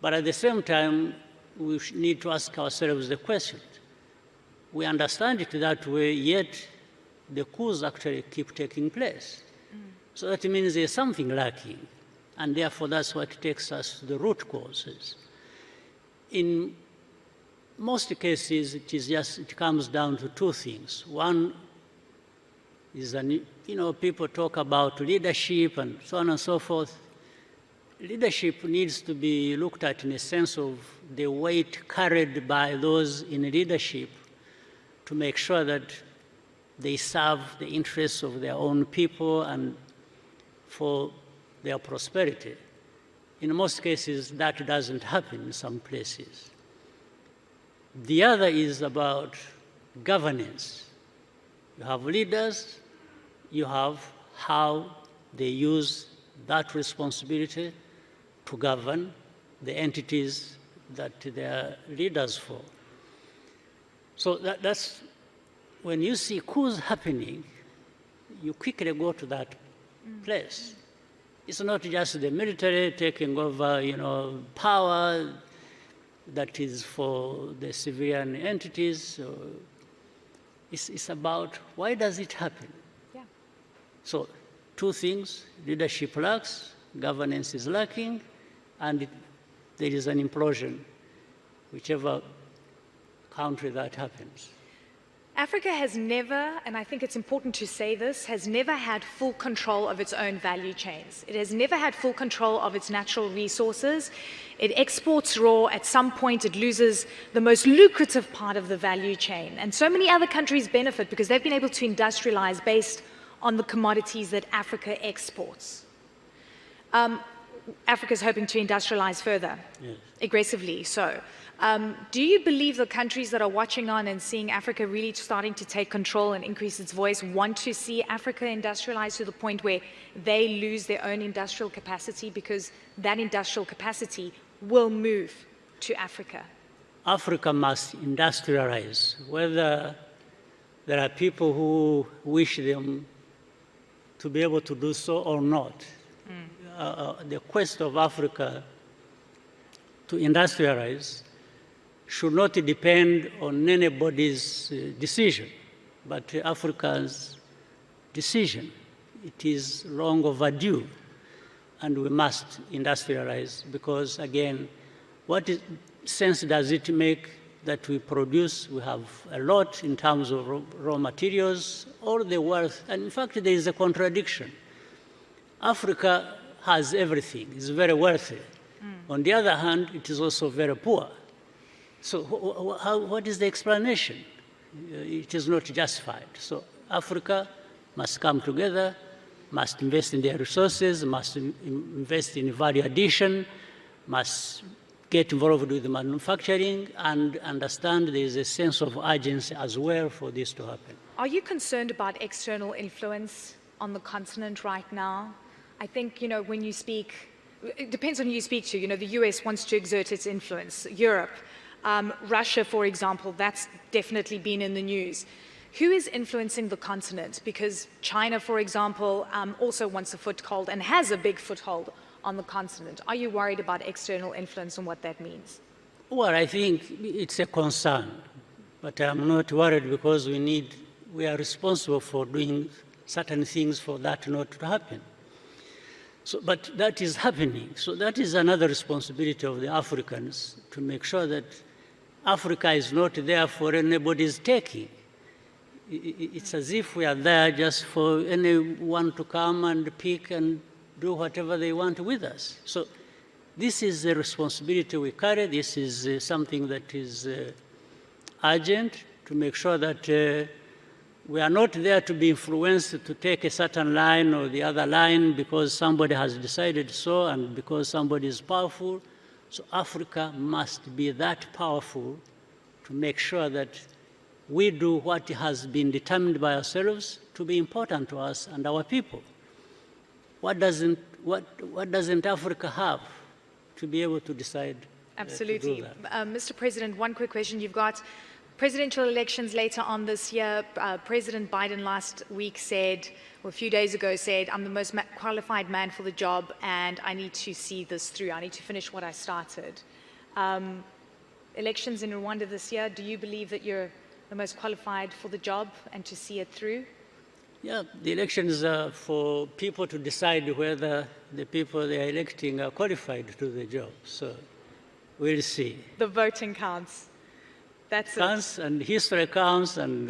Speaker 9: But at the same time, we need to ask ourselves the question. We understand it that way, yet the coups actually keep taking place. So that means there's something lacking. And therefore, that's what takes us to the root causes. In most cases, it comes down to two things. One is, people talk about leadership and so on and so forth. Leadership needs to be looked at in a sense of the weight carried by those in leadership to make sure that they serve the interests of their own people and for their prosperity. In most cases, that doesn't happen in some places. The other is about governance. You have leaders, you have how they use that responsibility to govern the entities that they are leaders for. So that's when you see coups happening, you quickly go to that place. It's not just the military taking over, power that is for the civilian entities. It's about why does it happen?
Speaker 8: Yeah.
Speaker 9: So two things, leadership lacks, governance is lacking, and there is an implosion, whichever country that happens.
Speaker 8: Africa has never, and I think it's important to say this, has never had full control of its own value chains. It has never had full control of its natural resources. It exports raw. At some point, it loses the most lucrative part of the value chain. And so many other countries benefit because they've been able to industrialize based on the commodities that Africa exports. Africa is hoping to industrialize further, yes, aggressively so. Do you believe the countries that are watching on and seeing Africa really starting to take control and increase its voice want to see Africa industrialize to the point where they lose their own industrial capacity, because that industrial capacity will move to Africa?
Speaker 9: Africa must industrialize, whether there are people who wish them to be able to do so or not. The quest of Africa to industrialize should not depend on anybody's decision, but Africa's decision. It is long overdue, and we must industrialize, because, again, what sense does it make that we produce? We have a lot in terms of raw materials, all the wealth, and in fact, there is a contradiction. Africa has everything, it's very wealthy. On the other hand, it is also very poor. So what is the explanation? It is not justified. So Africa must come together, must invest in their resources, must invest in value addition, must get involved with manufacturing, and understand there is a sense of urgency as well for this to happen.
Speaker 8: Are you concerned about external influence on the continent right now? I think, when you speak, it depends on who you speak to. The US wants to exert its influence. Europe, Russia, for example, that's definitely been in the news. Who is influencing the continent? Because China, for example, also wants a foothold and has a big foothold on the continent. Are you worried about external influence and what that means?
Speaker 9: Well, I think it's a concern, but I'm not worried, because we are responsible for doing certain things for that not to happen. So, but that is happening. So that is another responsibility of the Africans, to make sure that Africa is not there for anybody's taking. It's as if we are there just for anyone to come and pick and do whatever they want with us. So this is a responsibility we carry. This is something that is urgent, to make sure that we are not there to be influenced to take a certain line or the other line because somebody has decided so and because somebody is powerful. So Africa must be that powerful to make sure that we do what has been determined by ourselves to be important to us and our people. What doesn't Africa have to be able to decide?
Speaker 8: Absolutely.
Speaker 9: To do that?
Speaker 8: Mr. President, one quick question. You've got presidential elections later on this year. President Biden last week said, or a few days ago said, I'm the most qualified man for the job and I need to see this through. I need to finish what I started. Elections in Rwanda this year, do you believe that you're the most qualified for the job and to see it through?
Speaker 9: Yeah, the elections are for people to decide whether the people they are electing are qualified to do the job. So we'll see.
Speaker 8: The voting counts. That's it.
Speaker 9: Counts, and history counts, and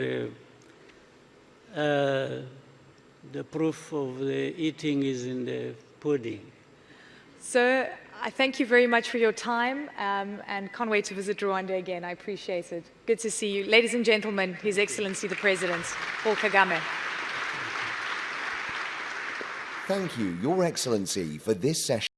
Speaker 9: the proof of the eating is in the pudding.
Speaker 8: Sir, I thank you very much for your time and can't wait to visit Rwanda again. I appreciate it. Good to see you. Ladies and gentlemen, His Excellency the President, Paul Kagame.
Speaker 4: Thank you, Your Excellency, for this session.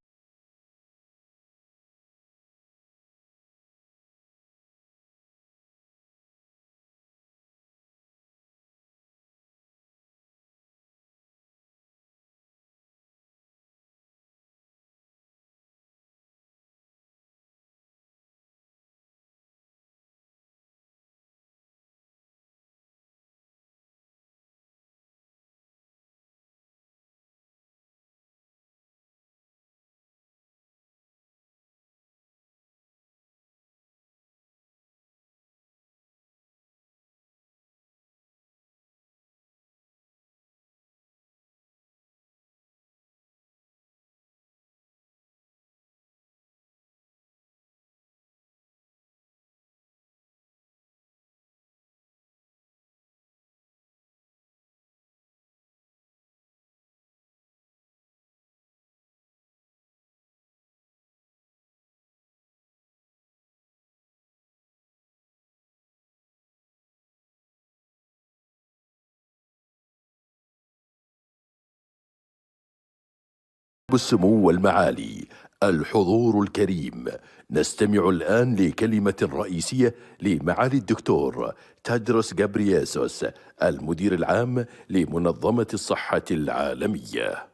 Speaker 7: السمو والمعالي، الحضور الكريم، نستمع الآن لكلمة رئيسية لمعالي الدكتور تدرس غابرييسوس، المدير العام لمنظمة الصحة العالمية.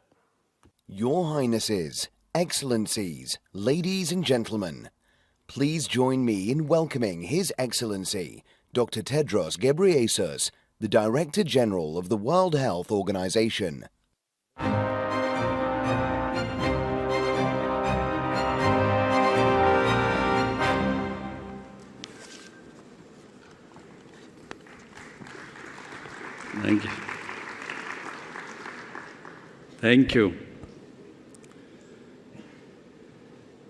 Speaker 4: Your Highnesses, Excellencies, ladies and gentlemen, please join me in welcoming His Excellency, Dr. Tedros Ghebreyesus, the Director General of the World Health Organization.
Speaker 10: Thank you. Thank you.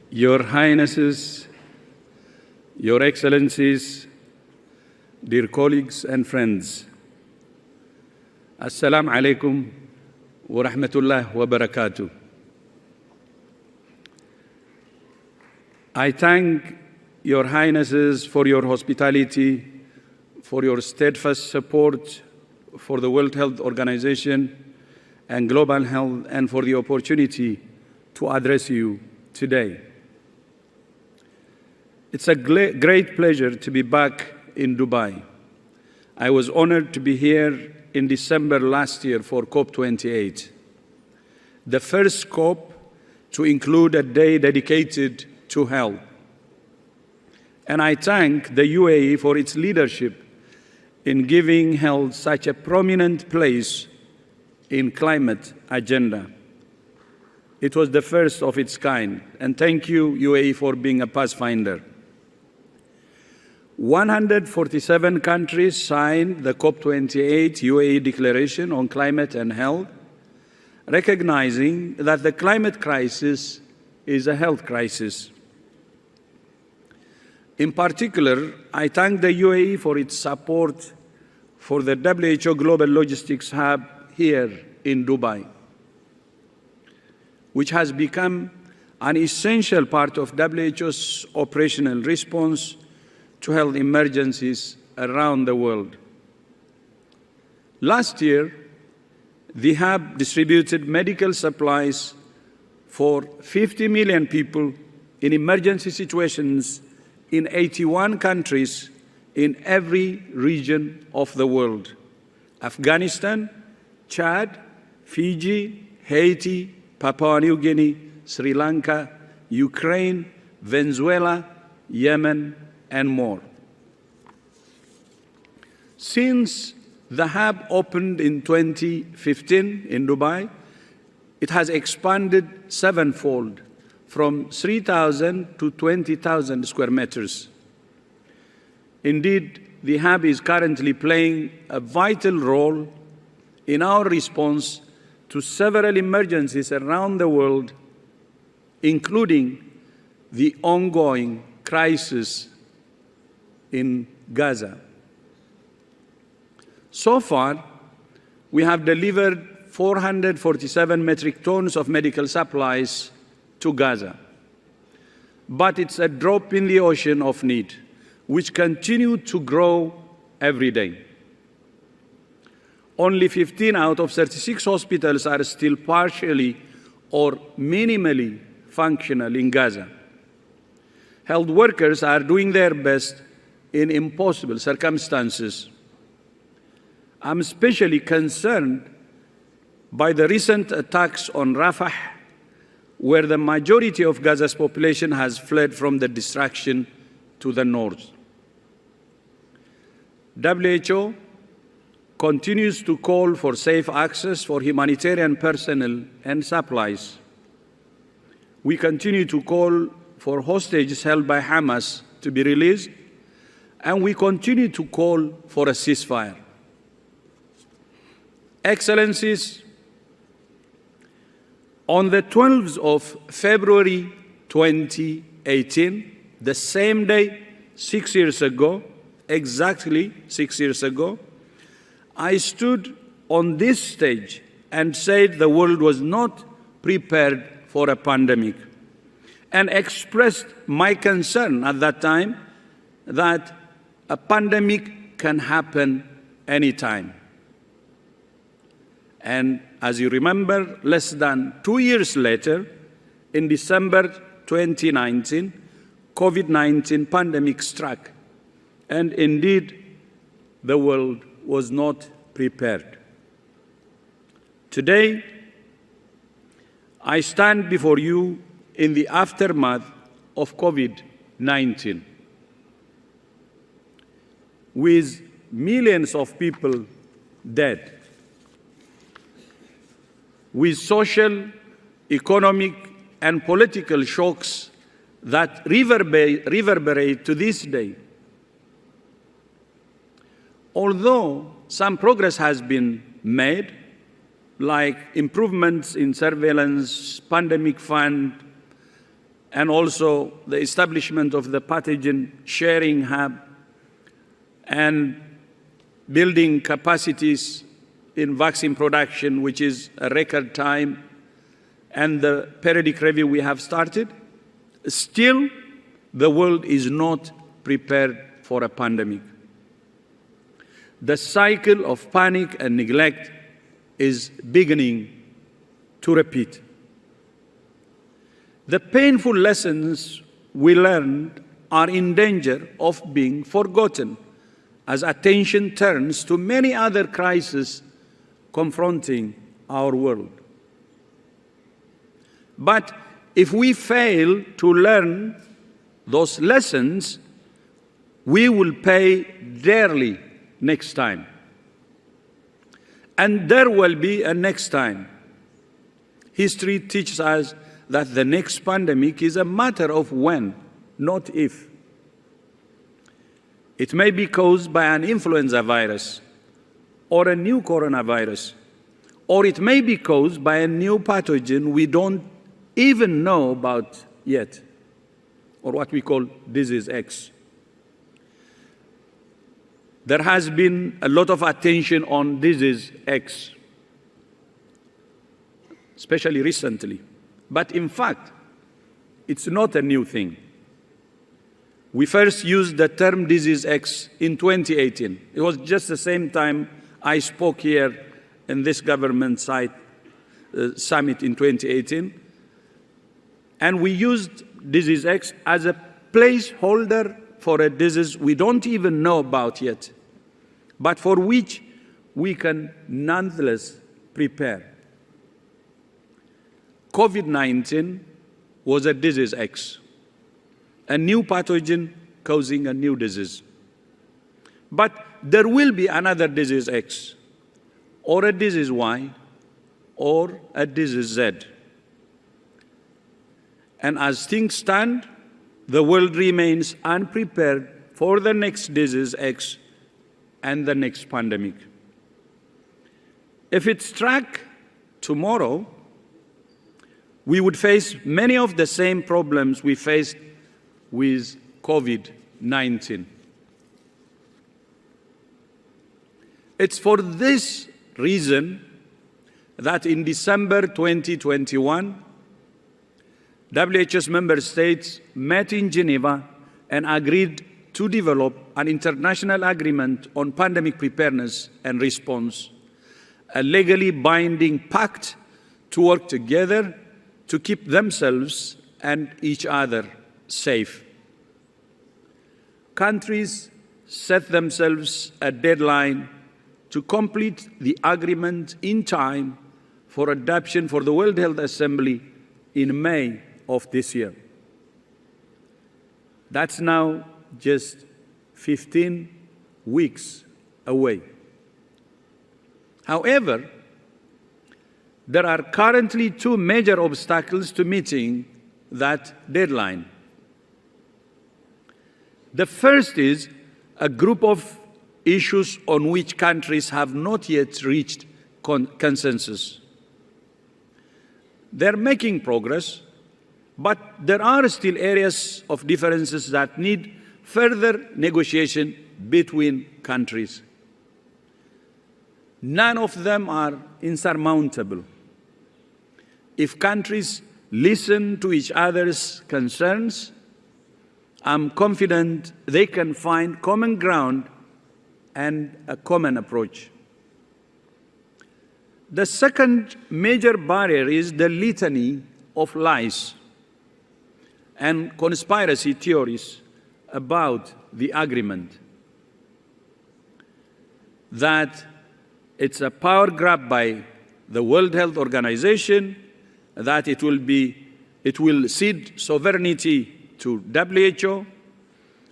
Speaker 10: Your Highnesses, Your Excellencies, dear colleagues and friends, Assalamu alaikum wa rahmatullah wa barakatuh. I thank Your Highnesses for your hospitality, for your steadfast support for the World Health Organization and global health, and for the opportunity to address you today. It's a great pleasure to be back in Dubai. I was honored to be here in December last year for COP28, the first COP to include a day dedicated to health. And I thank the UAE for its leadership in giving health such a prominent place in climate agenda. It was the first of its kind, and thank you, UAE, for being a pathfinder. 147 countries signed the COP28 UAE Declaration on Climate and Health, recognizing that the climate crisis is a health crisis. In particular, I thank the UAE for its support for the WHO Global Logistics Hub here in Dubai, which has become an essential part of WHO's operational response to health emergencies around the world. Last year, the hub distributed medical supplies for 50 million people in emergency situations in 81 countries in every region of the world: Afghanistan, Chad, Fiji, Haiti, Papua New Guinea, Sri Lanka, Ukraine, Venezuela, Yemen, and more. Since the hub opened in 2015 in Dubai, it has expanded sevenfold, from 3,000 to 20,000 square meters. Indeed, the hub is currently playing a vital role in our response to several emergencies around the world, including the ongoing crisis in Gaza. So far, we have delivered 447 metric tons of medical supplies to Gaza. But it's a drop in the ocean of need, which continue to grow every day. Only 15 out of 36 hospitals are still partially or minimally functional in Gaza. Health workers are doing their best in impossible circumstances. I'm especially concerned by the recent attacks on Rafah, where the majority of Gaza's population has fled from the destruction to the north. WHO continues to call for safe access for humanitarian personnel and supplies. We continue to call for hostages held by Hamas to be released, and we continue to call for a ceasefire. Excellencies, on the 12th of February 2018, the same day, 6 years ago, exactly 6 years ago, I stood on this stage and said the world was not prepared for a pandemic, and expressed my concern at that time that a pandemic can happen anytime. And as you remember, less than 2 years later, in December 2019, COVID-19 pandemic struck. And indeed, the world was not prepared. Today, I stand before you in the aftermath of COVID-19, with millions of people dead, with social, economic, and political shocks that reverberate to this day. Although some progress has been made, like improvements in surveillance, pandemic fund, and also the establishment of the pathogen sharing hub, and building capacities in vaccine production, which is a record time, and the periodic review we have started, still the world is not prepared for a pandemic. The cycle of panic and neglect is beginning to repeat. The painful lessons we learned are in danger of being forgotten as attention turns to many other crises confronting our world. But if we fail to learn those lessons, we will pay dearly next time. And there will be a next time. History teaches us that the next pandemic is a matter of when, not if. It may be caused by an influenza virus or a new coronavirus, or it may be caused by a new pathogen we don't even know about yet, or what we call disease X. There has been a lot of attention on disease X, especially recently. But in fact, it's not a new thing. We first used the term disease X in 2018. It was just the same time I spoke here in this government summit in 2018. And we used disease X as a placeholder for a disease we don't even know about yet, but for which we can nonetheless prepare. COVID-19 was a disease X, a new pathogen causing a new disease. But there will be another disease X, or a disease Y, or a disease Z. And as things stand, the world remains unprepared for the next disease X and the next pandemic. If it struck tomorrow, we would face many of the same problems we faced with COVID-19. It's for this reason that in December 2021, WHO's member states met in Geneva and agreed to develop an international agreement on pandemic preparedness and response, a legally binding pact to work together to keep themselves and each other safe. Countries set themselves a deadline to complete the agreement in time for adoption for the World Health Assembly in May of this year. That's now just 15 weeks away. However, there are currently two major obstacles to meeting that deadline. The first is a group of issues on which countries have not yet reached consensus. They're making progress, but there are still areas of differences that need further negotiation between countries. None of them are insurmountable. If countries listen to each other's concerns, I'm confident they can find common ground and a common approach. The second major barrier is the litany of lies and conspiracy theories about the agreement. That it's a power grab by the World Health Organization, that it will cede sovereignty to WHO,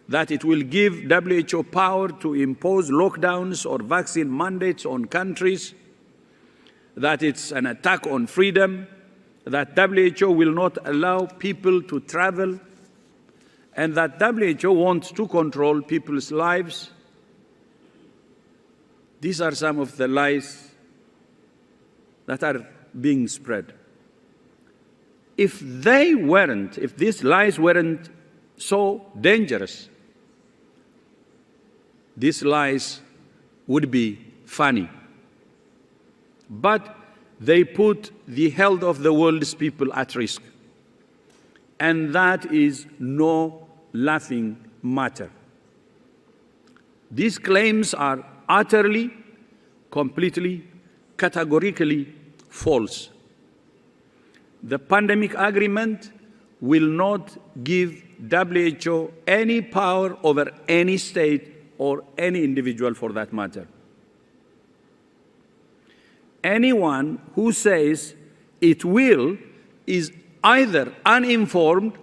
Speaker 10: that it will give WHO power to impose lockdowns or vaccine mandates on countries, that it's an attack on freedom, that WHO will not allow people to travel, and that WHO wants to control people's lives. These are some of the lies that are being spread. If these lies weren't so dangerous, these lies would be funny. But they put the health of the world's people at risk. And that is no laughing matter. These claims are utterly, completely, categorically false. The pandemic agreement will not give WHO any power over any state or any individual for that matter. Anyone who says it will is either uninformed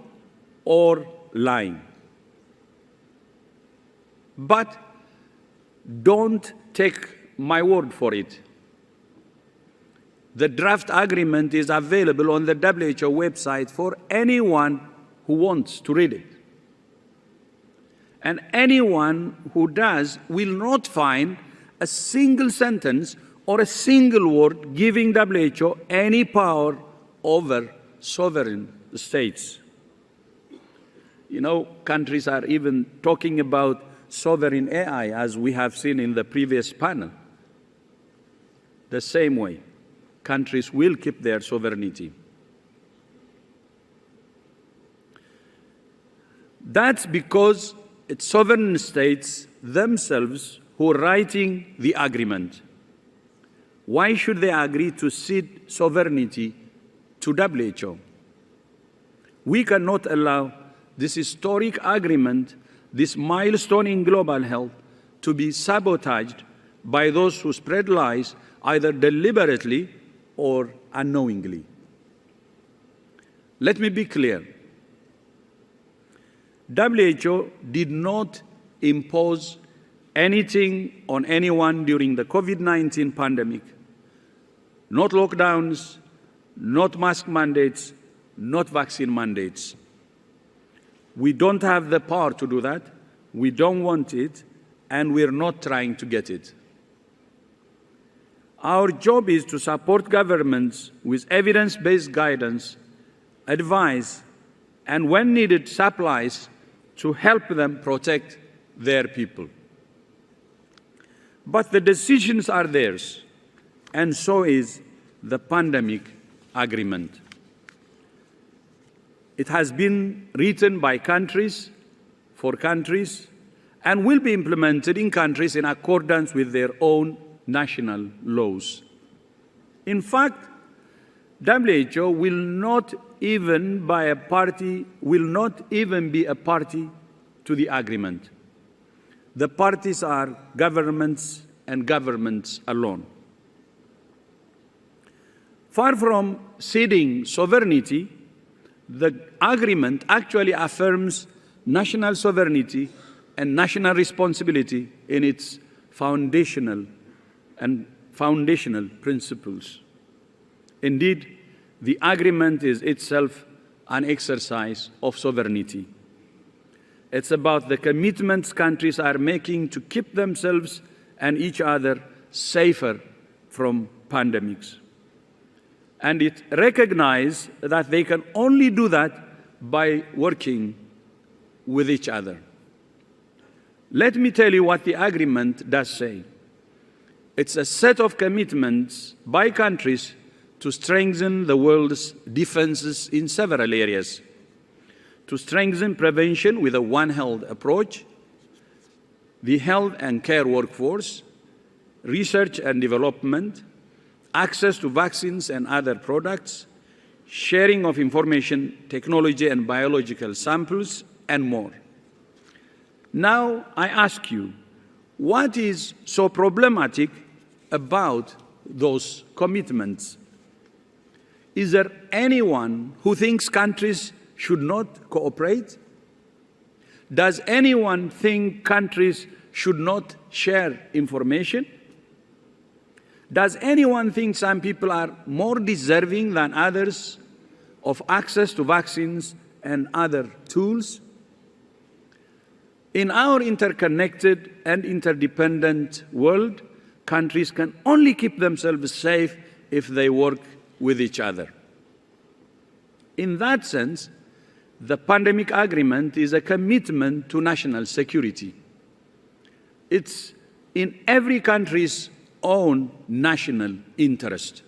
Speaker 10: or lying. But don't take my word for it. The draft agreement is available on the WHO website for anyone who wants to read it. And anyone who does will not find a single sentence or a single word giving WHO any power over sovereign states. You know, countries are even talking about sovereign AI, as we have seen in the previous panel. The same way, countries will keep their sovereignty. That's because it's sovereign states themselves who are writing the agreement. Why should they agree to cede sovereignty to WHO? We cannot allow this historic agreement, this milestone in global health, to be sabotaged by those who spread lies, either deliberately or unknowingly. Let me be clear. WHO did not impose anything on anyone during the COVID-19 pandemic. Not lockdowns, not mask mandates, not vaccine mandates. We don't have the power to do that. We don't want it, and we're not trying to get it. Our job is to support governments with evidence-based guidance, advice, and when needed, supplies to help them protect their people. But the decisions are theirs, and so is the pandemic agreement. It has been written by countries, for countries, and will be implemented in countries in accordance with their own national laws. In fact, WHO will not even be a party to the agreement. The parties are governments and governments alone. Far from ceding sovereignty, the agreement actually affirms national sovereignty and national responsibility in its foundational principles. Indeed, the agreement is itself an exercise of sovereignty. It's about the commitments countries are making to keep themselves and each other safer from pandemics. And it recognizes that they can only do that by working with each other. Let me tell you what the agreement does say. It's a set of commitments by countries to strengthen the world's defenses in several areas, to strengthen prevention with a One Health approach, the health and care workforce, research and development, access to vaccines and other products, sharing of information, technology and biological samples, and more. Now I ask you, what is so problematic about those commitments? Is there anyone who thinks countries should not cooperate? Does anyone think countries should not share information? Does anyone think some people are more deserving than others of access to vaccines and other tools? In our interconnected and interdependent world, countries can only keep themselves safe if they work with each other. In that sense, the pandemic agreement is a commitment to national security. It's in every country's own national interest,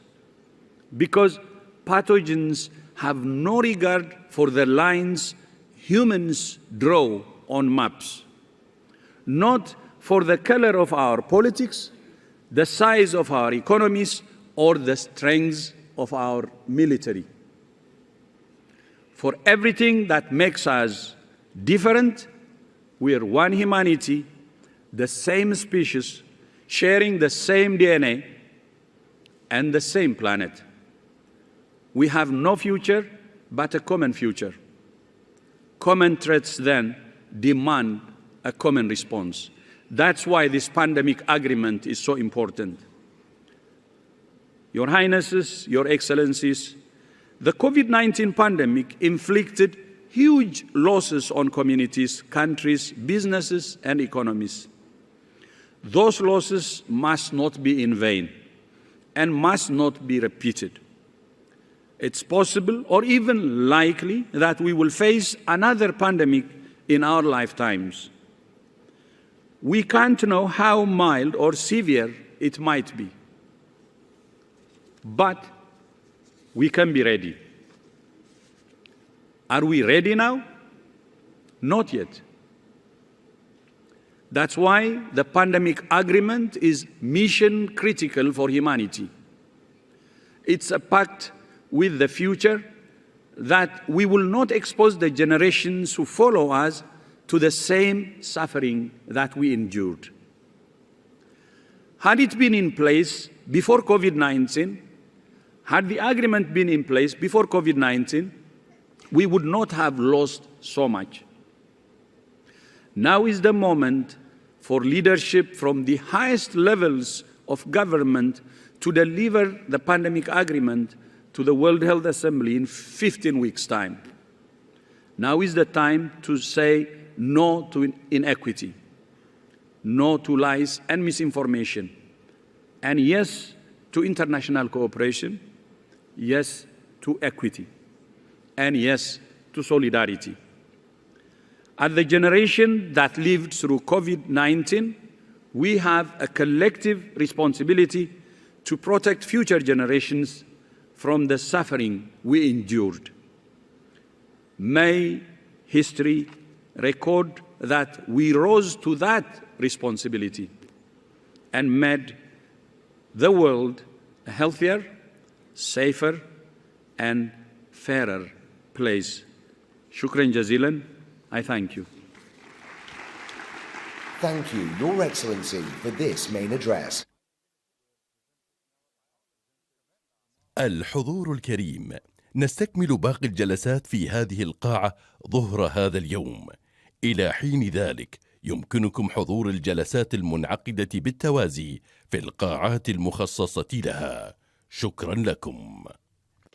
Speaker 10: because pathogens have no regard for the lines humans draw on maps, not for the color of our politics, the size of our economies, or the strength of our military. For everything that makes us different, we are one humanity, the same species, sharing the same DNA and the same planet. We have no future but a common future. Common threats then demand a common response. That's why this pandemic agreement is so important. Your Highnesses, Your Excellencies, the COVID-19 pandemic inflicted huge losses on communities, countries, businesses, and economies. Those losses must not be in vain and must not be repeated. It's possible or even likely that we will face another pandemic in our lifetimes. We can't know how mild or severe it might be, but we can be ready. Are we ready now? Not yet. That's why the pandemic agreement is mission critical for humanity. It's a pact with the future that we will not expose the generations who follow us to the same suffering that we endured. Had it been in place before COVID-19, had the agreement been in place before COVID-19, we would not have lost so much. Now is the moment for leadership from the highest levels of government to deliver the pandemic agreement to the World Health Assembly in 15 weeks' time. Now is the time to say no to inequity, no to lies and misinformation, and yes to international cooperation, yes to equity, and yes to solidarity. As the generation that lived through COVID-19, we have a collective responsibility to protect future generations from the suffering we endured. May history record that we rose to that responsibility and made the world a healthier, safer, and fairer place. Shukran jazilan. I thank you.
Speaker 4: Thank you, Your Excellency, for this main address.
Speaker 7: الحضور الكريم، نستكمل باقي الجلسات في هذه القاعة ظهر هذا اليوم. إلى حين ذلك يمكنكم حضور الجلسات المنعقدة بالتوازي في القاعات المخصصة لها. شكرا لكم.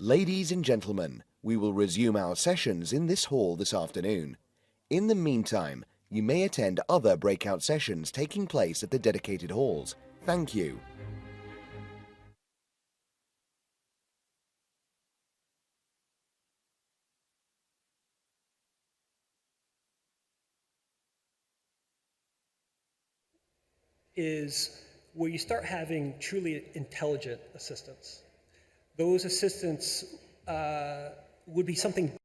Speaker 4: Ladies and gentlemen, we will resume our sessions in this hall this afternoon. In the meantime, you may attend other breakout sessions taking place at the dedicated halls. Thank you.
Speaker 11: Is where you start having truly intelligent assistants. Those assistants would be something